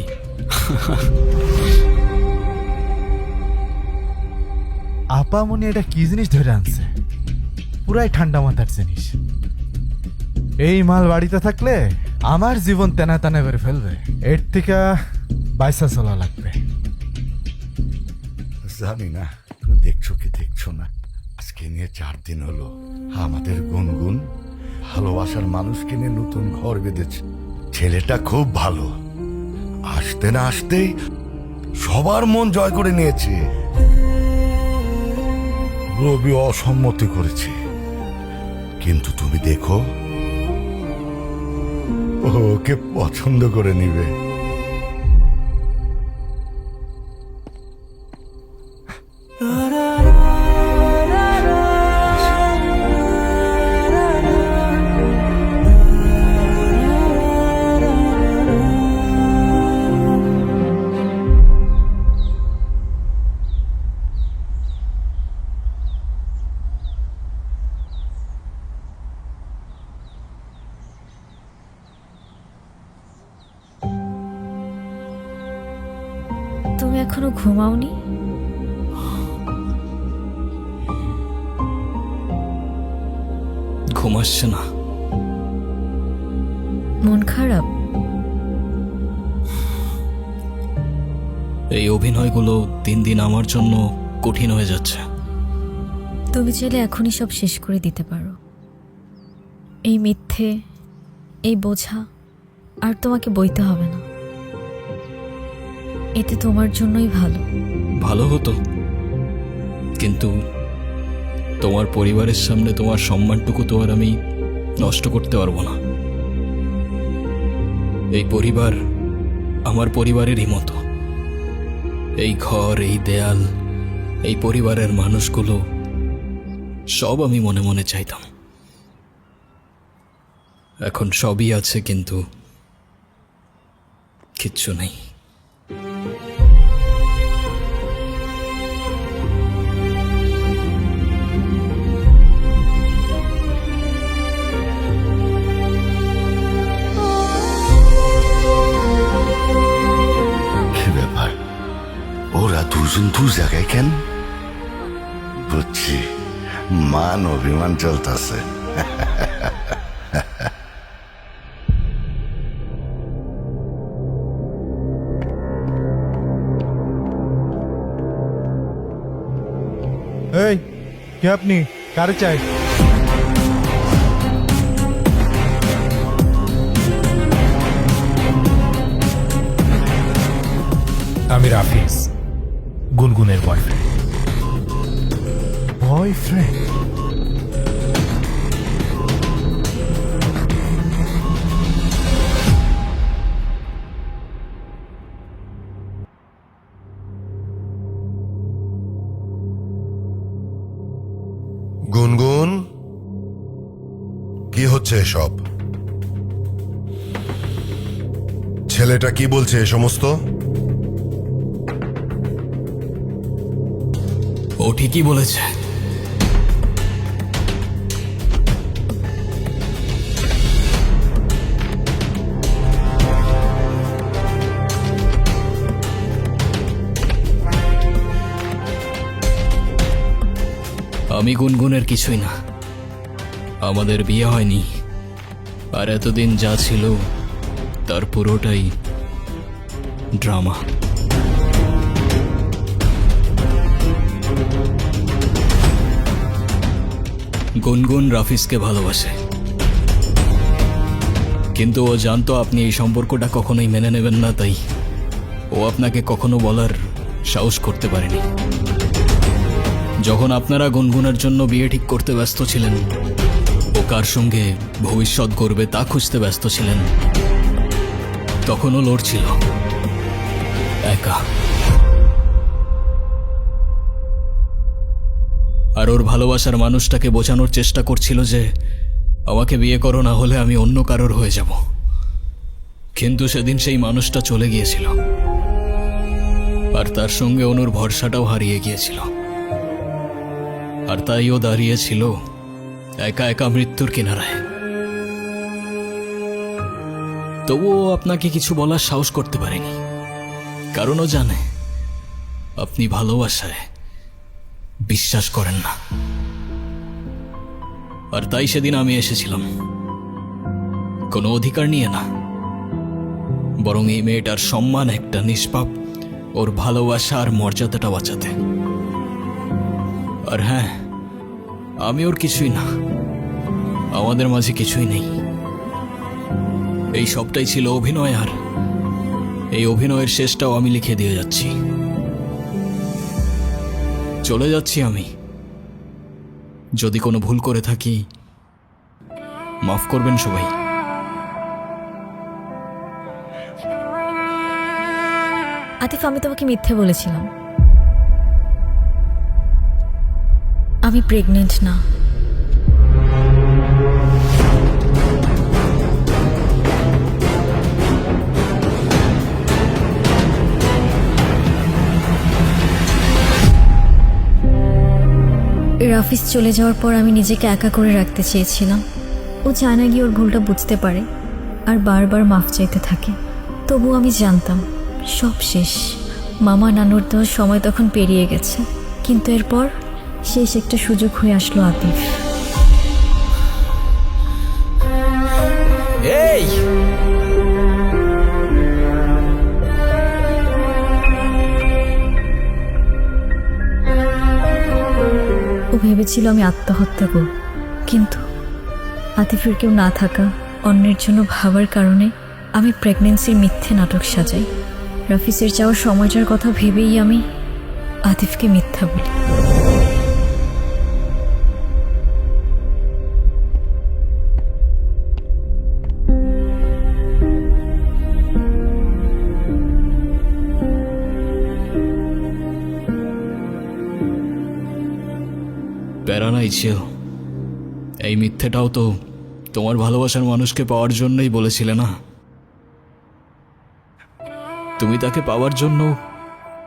আপামনি এটা কি জিনিস ধরে আনছে? পুরাই ঠান্ডা মাথার জিনিস। এই মাল বাড়িতে থাকলে আমার জীবন তেনা তেনা করে ফেলবে। এর থেকে বাইসা চলা লাগবে। জানি না তুমি দেখছো কি দেখছো না, আজকে নিয়ে 4 দিন হলো আমাদের গুনগুন ভালোবাসার মানুষকে নিয়ে নতুন ঘর বেঁধেছে। ছেলেটা খুব ভালো, আসতে না আসতেই সবার মন জয় করে নিয়েছে। রবি অসম্মতি করেছে, কিন্তু তুমি দেখো ও ওকে পছন্দ করে নিবে। তুমি এখনো ঘুমাওনি? ঘুম আসছে না। মন খারাপ? এই অভিনয়গুলো দিন দিন আমার জন্য কঠিন হয়ে যাচ্ছে। তুমি চাইলে এখনই সব শেষ করে দিতে পারো। এই মিথ্যে, এই বোঝা আর তোমাকে বইতে হবে না। এতে তোমার জন্যই ভালো। ভালো হতো, কিন্তু তোমার পরিবারের সামনে তোমার সম্মানটুকু তো আর আমি নষ্ট করতে পারবো না। এই পরিবার আমার পরিবারেরই মতো। এই ঘর, এই দেয়াল, এই পরিবারের মানুষগুলো সব আমি মনে মনে চাইতাম। এখন সবই আছে, কিন্তু কিচ্ছু নেই। কি ব্যাপার, ওরা দুজন দু জায়গায় কেন? বুঝছি, মান অভিমান চলতেছে। এই কে আপনি? কারে চাই? আমি রাফিজ, গুনগুনের বয়ফ্রেন্ড। বয়ফ্রেন্ড? গুনগুন, কি হচ্ছে এসব? ছেলেটা কি বলছে এ সমস্ত? ও ঠিকই বলেছে। আমি গুনগুনের কিছুই না। আমাদের বিয়ে হয়নি, আর এতদিন যা ছিল তার পুরোটাই ড্রামা। গুনগুন রাফিজকে ভালোবাসে, কিন্তু ও জানতো আপনি এই সম্পর্কটা কখনোই মেনে নেবেন না, তাই ও আপনাকে কখনো বলার সাহস করতে পারেনি। যখন আপনারা গুনগুনের জন্য বিয়ে ঠিক করতে ব্যস্ত ছিলেন, ও কার সঙ্গে ভবিষ্যৎ গড়বে তা খুঁজতে ব্যস্ত ছিলেন, তখনও লড়ছিল একা। আর ওর ভালোবাসার মানুষটাকে বোঝানোর চেষ্টা করছিল যে আমাকে বিয়ে করো, না হলে আমি অন্য কারোর হয়ে যাব। কিন্তু সেদিন সেই মানুষটা চলে গিয়েছিল, আর তার সঙ্গে অনুর ভরসাটাও হারিয়ে গিয়েছিল। আর তাই ও দাঁড়িয়েছিল একা একা মৃত্যুর কিনারায়। তবুও আপনাকে কিছু বলার সাহস করতে পারেনি, কারণ ও জানে আপনি ভালোবাসায় বিশ্বাস করেন না। আর তাই সেদিন আমি এসেছিলাম, কোনো অধিকার নিয়ে না, বরং এই মেয়েটার সম্মান একটা নিষ্পাপ, ওর ভালোবাসা আর মর্যাদাটা বাঁচাতে। আর হ্যাঁ, আমি ওর কিছুই না, আমাদের মাঝে কিছুই নেই। এই সবটাই ছিল অভিনয়, আর এই অভিনয়ের শেষটাও আমি লিখে দিয়ে যাচ্ছি। চলে যাচ্ছি আমি। যদি কোনো ভুল করে থাকি মাফ করবেন সবাই। আতিফ, আমি তোমাকে মিথ্যে বলেছিলাম। আমি প্রেগনেন্ট না। রাফিজ চলে যাওয়ার পর আমি নিজেকে একা করে রাখতে চেয়েছিলাম। ও চায় না গিয়ে ওর ভুলটা বুঝতে পারে আর বারবার মাফ চাইতে থাকে। তবু আমি জানতাম সব শেষ, মামা নানুর দেওয়ার সময় তখন পেরিয়ে গেছে। কিন্তু এরপর শেষ একটা সুযোগ হয়ে আসলো আতিফ। এই ও ভেবেছিল আমি আত্মহত্যা করব, কিন্তু আতিফের কেউ না থাকা, অন্যের জন্য ভাবার কারণে আমি প্রেগনেন্সির মিথ্যে নাটক সাজাই। রাফিজের যাওয়ার সময়টার কথা ভেবেই আমি আতিফকে মিথ্যা বলি। প্যারা নাই ছিল, এই মিথ্যেটাও তো তোমার ভালোবাসার মানুষকে পাওয়ার জন্যই বলেছিলে না? তুমি তাকে পাওয়ার জন্য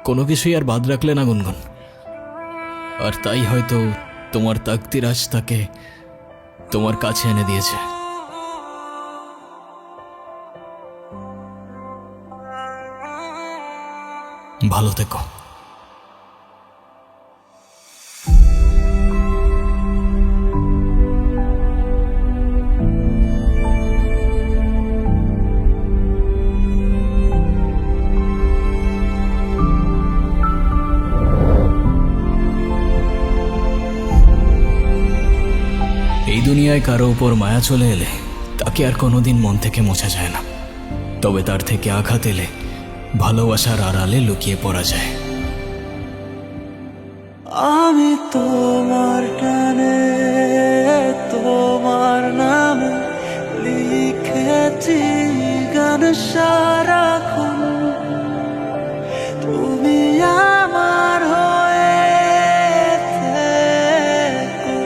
কোনো কিছুই আর বাদ রাখলে না গুনগুন, আর তাই হয়তো তোমার তাকদির আজ তাকে তোমার কাছে এনে দিয়েছে। ভালো থেকো। এই দুনিয়ায় কারো উপর মায়া চলে এলে তাকে আর কোনোদিন মন থেকে মোছা যায় না, তবে তার থেকে আঘাত এলে ভালোবাসার আড়ালে লুকিয়ে পড়া যায়। আমি তোমার টানে তোমার নামে লিখেছি গান সারাক্ষণ, তুমি আমার হয়ে থেকো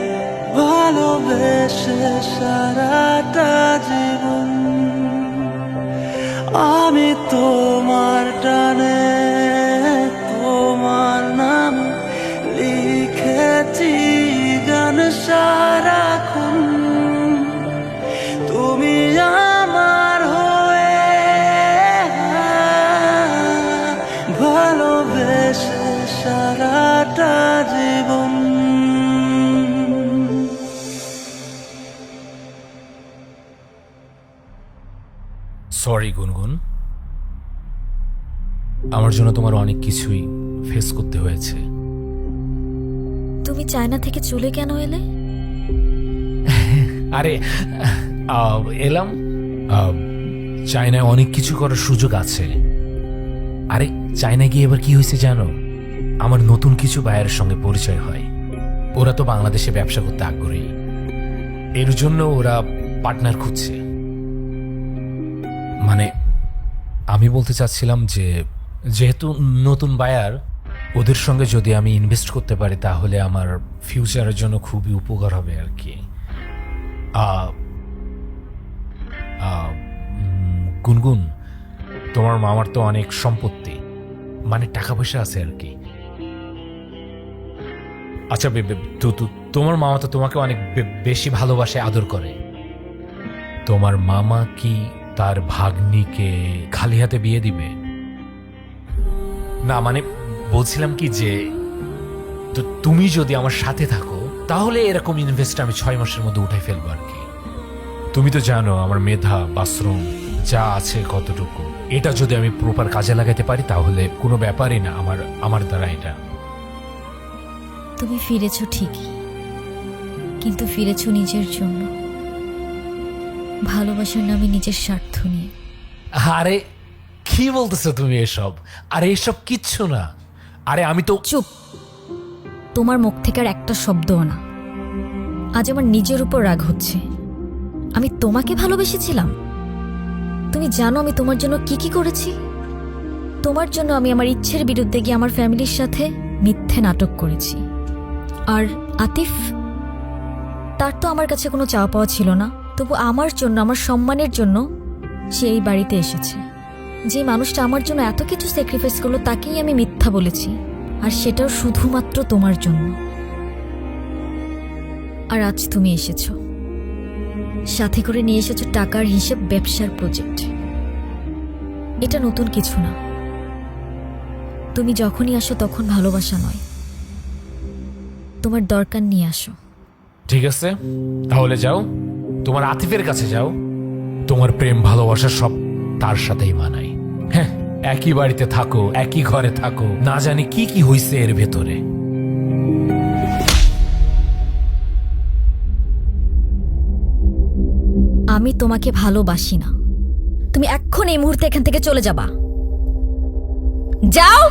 ভালোবেসে সারাটা জীবন। আমি তোমার টানে তোমার নাম লিখেছি গান সারাক্ষণ, তুমি আমার হয়ে ভালোবেসে সারাটা জীবন। সরি গুনগুন, আমার জন্য তোমার অনেক কিছুই ফেস করতে হয়েছে। তুমি চায়না থেকে চলে কেন এলে? আরে এলাম, চায়নায় অনেক কিছু করার সুযোগ আছে। আরে চায়না গিয়ে এবার কি হয়েছে জানো? আমার নতুন কিছু বায়ের সঙ্গে পরিচয় হয়। ওরা তো বাংলাদেশে ব্যবসা করতে আগ্রহী, এর জন্য ওরা পার্টনার খুঁজছে। মানে আমি বলতে চাচ্ছিলাম যে যেহেতু নতুন বায়ার, ওদের সঙ্গে যদি আমি ইনভেস্ট করতে পারি তাহলে আমার ফিউচারের জন্য খুবই উপকার হবে আর কি। গুনগুন, তোমার মামার তো অনেক সম্পত্তি, মানে টাকা পয়সা আছে আর কি। আচ্ছা তোমার মামা তো তোমাকে অনেক বেশি ভালোবাসে, আদর করে। তোমার মামা কি তার ভাগ্নিকে খালি হাতে বিয়ে দিবে? না মানে বলছিলাম কি যে তুমি যদি আমার সাথে থাকো তাহলে এরকম ইনভেস্ট আমি 6 মাসের মধ্যে উঠাই ফেলবো আর কি। তুমি তো জানো আমার মেধা বাথরুম যা আছে কতটুকু। এটা যদি আমি প্রপার কাজে লাগাতে পারি তাহলে কোনো ব্যাপারই না আমার দ্বারা এটা। তুমি ফিরেছো ঠিকই, কিন্তু ফিরেছো নিজের জন্য, ভালোবাসার নামে নিজের স্বার্থ নিয়ে। আরে কি বলতেছো তুমি এসব? আরে এসব কিচ্ছু না। আরে আমি তো চুপ, তোমার মুখ থেকে আর একটা শব্দও না। আজ আমার নিজের উপর রাগ হচ্ছে। আমি তোমাকে ভালোবেসেছিলাম। তুমি জানো আমি তোমার জন্য কি কি করেছি? তোমার জন্য আমি আমার ইচ্ছের বিরুদ্ধে গিয়ে আমার ফ্যামিলির সাথে মিথ্যে নাটক করেছি। আর আতিফ, তার তো আমার কাছে কোনো চাওয়া পাওয়া ছিল না, তবু আমার জন্য, আমার সম্মানের জন্য সে এই বাড়িতে এসেছে। যে মানুষটা আমার জন্য এত কিছু স্যাক্রিফাইস করলো তাকেই আমি মিথ্যা বলেছি, আর সেটাও শুধুমাত্র তোমার জন্য। আর আজ তুমি এসেছো, সাথে করে নিয়ে এসেছো টাকার হিসেব, ব্যবসার প্রজেক্ট। এটা নতুন কিছু না। তুমি যখনই আসো তখন ভালোবাসা নয়, তোমার দরকার নিয়ে আসো। ঠিক আছে, তাহলে যাও, তোমার আতিফের কাছে যাও। তোমার প্রেম ভালোবাসা সব তার সাথেই মানায়। হ্যাঁ, একই বাড়িতে থাকো, একই ঘরে থাকো, না জানি কি কি হইছে এর ভেতরে। আমি তোমাকে ভালোবাসি না। তুমি এখন এই মুহূর্তে এখান থেকে চলে যাবা। যাও।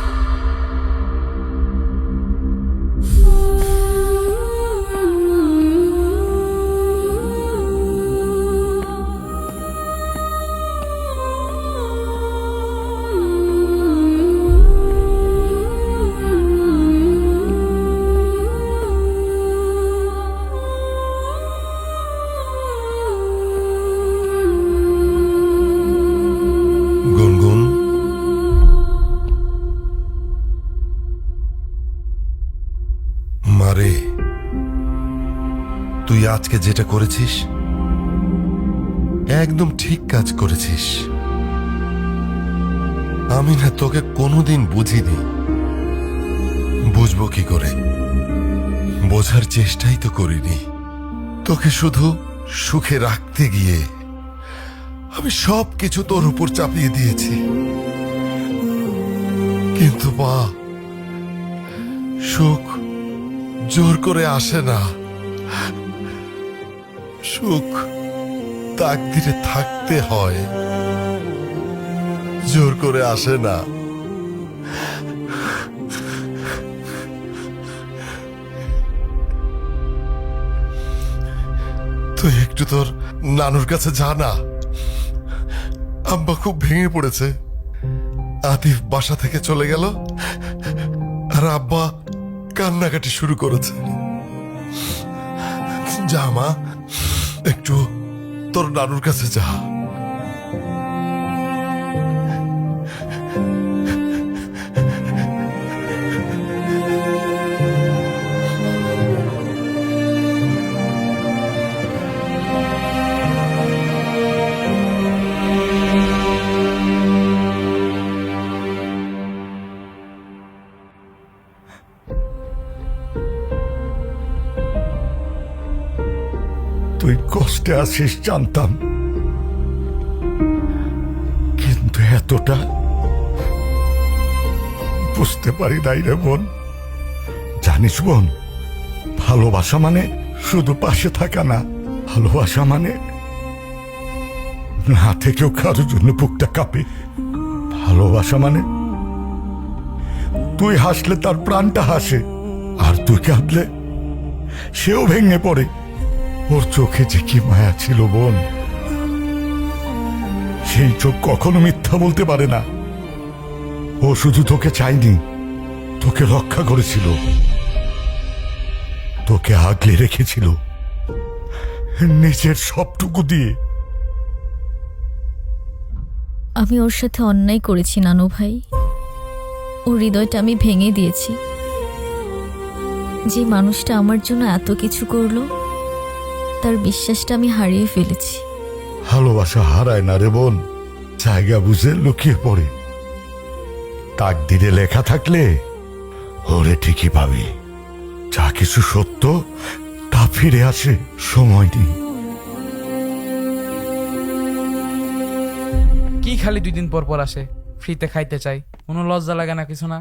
গুনগুন, মারে, তুই আজকে যেটা করেছিস একদম ঠিক কাজ করেছিস। আমি না তোকে কোনোদিন বুঝিনি, বুঝবো কি করে? বোঝার চেষ্টাই তো করিনি। তোকে শুধু সুখে রাখতে গিয়ে আমি সব কিছু তোর উপর চাপিয়ে দিয়েছি। কিন্তু মা, সুখ জোর করে আসে না। সুখ তাকদিরে থাকতে হয়, জোর করে আসে না। তুই একটু তোর নানুর কাছে যা না। আব্বা খুব ভেঙে পড়েছে। আতিফ বাসা থেকে চলে গেল আর আব্বা কান্নাকাটি শুরু করেছে। যা মা, একটু তোর নানুর কাছে যা। তুই কষ্টে আছিস জানতাম, কিন্তু এতটা বুঝতে পারি নাই রে বোন। জানিস বোন, ভালোবাসা মানে শুধু পাশে থাকা না। ভালোবাসা মানে না থেকেও কারোর জন্য বুকটা কাঁপে। ভালোবাসা মানে তুই হাসলে তার প্রাণটা হাসে, আর তুই কাঁদলে সেও ভেঙে পড়ে। ওর চোখে যে কি মায়া ছিল বোন, সেই চোখ কখনো মিথ্যা বলতে পারে না। ও শুধু তোকে চায়নি, তোকে রক্ষা করেছিল, তোকে আগলে রেখেছিল নিজের সবটুকু দিয়ে। আমি ওর সাথে অন্যায় করেছি নানু ভাই। ওর হৃদয়টা আমি ভেঙে দিয়েছি। যে মানুষটা আমার জন্য এত কিছু করলো, তার বিশ্বাসটা আমি হারিয়ে ফেলেছি। ভালোবাসা হারায় না রে বোন, জায়গা বুঝে লুকিয়ে পড়ে। তাকদিরে লেখা থাকলে ওরে ঠিকই পাবি। যা কিছু সত্য তা ফিরে আসে, সময় নেই। খালি 2 দিন পর পর আসে, ফ্রিতে খাইতে চাই, কোনো লজ্জা লাগে না কিছু না?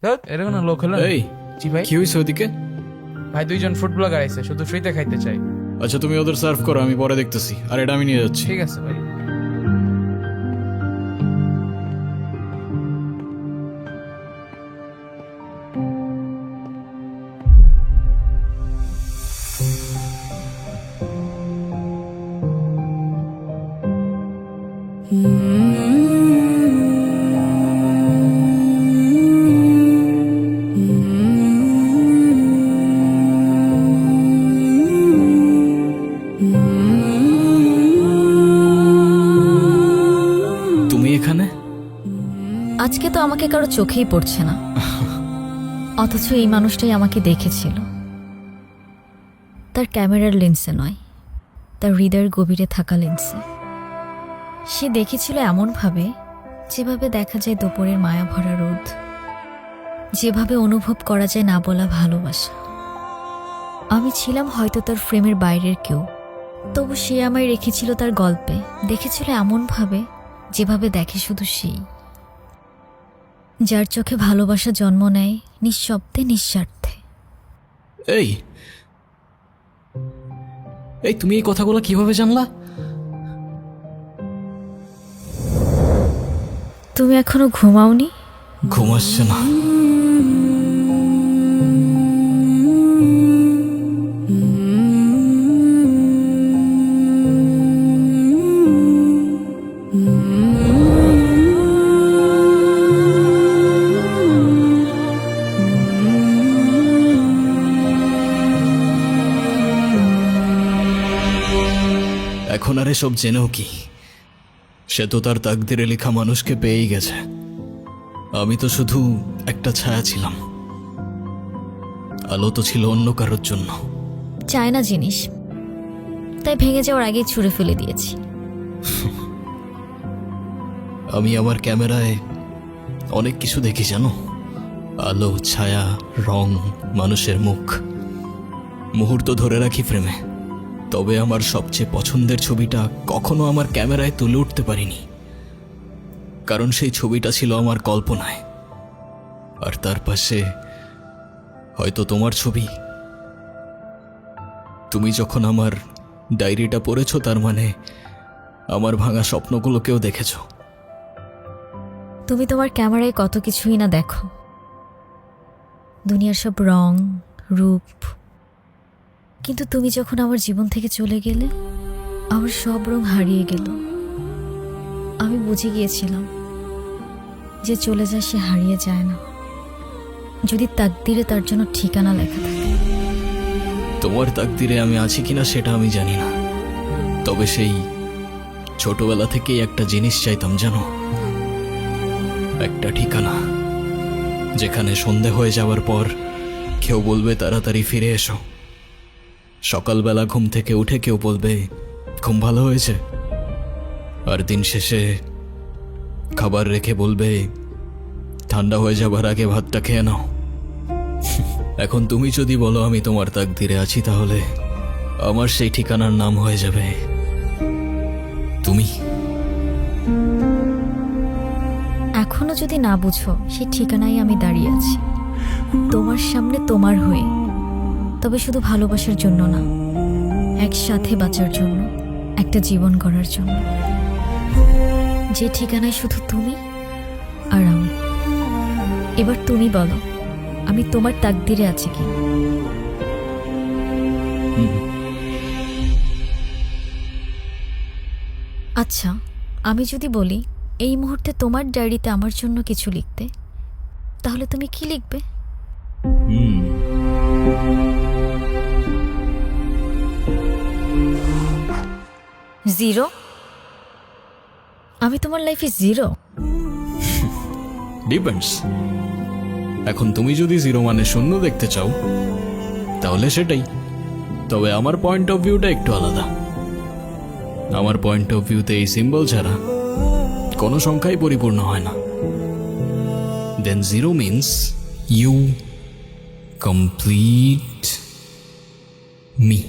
ধ্যাৎ, এরকম না লোক হলো। এই জি ভাই। কি হয়েছে ওদিকে? ভাই 2 জন ফুড ব্লগার আইছে, শুধু ফ্রিতে খাইতে চাই। আচ্ছা তুমি ওদের সার্ভ করো, আমি পরে দেখতেছি। আর এটা আমি নিয়ে যাচ্ছি। ঠিক আছে ভাই। তুমি এখানে? আজকে তো আমাকে কারো চোখেই পড়ছে না, অথচ এই মানুষটাই আমাকে দেখেছিল। তার ক্যামেরার লেন্সে নয়, তার হৃদয়ের গভীরে থাকা লেন্সে। সে দেখেছিল এমনভাবে যেভাবে দেখা যায় দুপুরের মায়া ভরা রোদ, যেভাবে অনুভব করা যায় না বলা ভালোবাসা। আমি ছিলাম হয়তো তার ফ্রেমের বাইরের কেউ, তবু সে আমায় রেখেছিল তার গল্পে। দেখেছিল এমনভাবে যেভাবে দেখে শুধু সেই, যার চোখে ভালোবাসা জন্ম নেয় নিঃশব্দে, নিঃস্বার্থে। এই এই তুমি এই কথাগুলো কিভাবে জানলা? তুমি এখনো ঘুমাওনি? ঘুম আসছে না। এখন আর এসব জেনেও কি? সে তো তার তাকদিরে লেখা মানুষকে পেয়েই গেছে। আমি তো শুধু একটা ছায়া ছিলাম, আলো তো ছিল অন্য কারোর জন্য। চায় না জিনিস, তাই ভেঙে যাওয়ার আগেই ছুঁড়ে ফেলে দিয়েছি। আমি আমার ক্যামেরায় অনেক কিছু দেখি জানো, আলো, ছায়া, রং, মানুষের মুখ। মুহূর্ত ধরে রাখি ফ্রেমে, তবে আমার সবচেয়ে পছন্দের ছবিটা কখনো আমার ক্যামেরায় তুলে উঠতে পারিনি, কারণ সেই ছবিটা ছিল আমার কল্পনায়। আর তার পাশে হয়তো তোমার ছবি। তুমি যখন আমার ডায়েরিটা পড়েছো, তার মানে আমার ভাঙা স্বপ্নগুলোকেও দেখেছো। তুমি তোমার ক্যামেরায় কত কিছুই না দেখো, দুনিয়ার সব রং, রূপ। কিন্তু তুমি যখন আমার জীবন থেকে চলে গেলে, আমার সব রং হারিয়ে গেল। আমি বুঝে গিয়েছিলাম যে চলে যায় সে হারিয়ে যায় না, যদি তাকদিরে তার জন্য ঠিকানা লেখা থাকে। তোমার তাকদিরে আমি আছি কিনা সেটা আমি জানি না, তবে সেই ছোটবেলা থেকেই একটা জিনিস চাইতাম জানো, একটা ঠিকানা, যেখানে সন্ধে হয়ে যাওয়ার পর কেউ বলবে তাড়াতাড়ি ফিরে এসো। সকালবেলা ঘুম থেকে উঠে কেউ বলবে ঘুম ভালো হয়েছে, আর দিন শেষে খাবার রেখে বলবে ঠান্ডা হয়ে যাবার আগে ভাতটা খেয়ে নাও। এখন তুমি যদি বলো আমি তোমার তাকদিরে আছি, তাহলে আমার সেই ঠিকানার নাম হয়ে যাবে তুমি। এখনো যদি না বুঝো, সেই ঠিকানায় আমি দাঁড়িয়ে আছি, তোমার সামনে, তোমার হয়ে। তবে শুধু ভালোবাসার জন্য না, একসাথে বাঁচার জন্য, একটা জীবন গড়ার জন্য, যে ঠিকানায় শুধু তুমি আর আমি। এবার তুমি বলো, আমি তোমার তাকদিরে আছি কি? আচ্ছা, আমি যদি বলি এই মুহূর্তে তোমার ডায়েরিতে আমার জন্য কিছু লিখতে, তাহলে তুমি কি লিখবে? 0? আমি তোমার লাইফে 0? ডিপেন্ডস। এখন তুমি যদি 0 মানে শূন্য দেখতে চাও, তাহলে সেটাই। তবে আমার পয়েন্ট অফ ভিউটা একটু আলাদা। আমার পয়েন্ট অফ ভিউতে এই সিম্বল ছাড়া কোনো সংখ্যাই পরিপূর্ণ হয় না। দেন 0 মিন্স ইউ কমপ্লিট মি।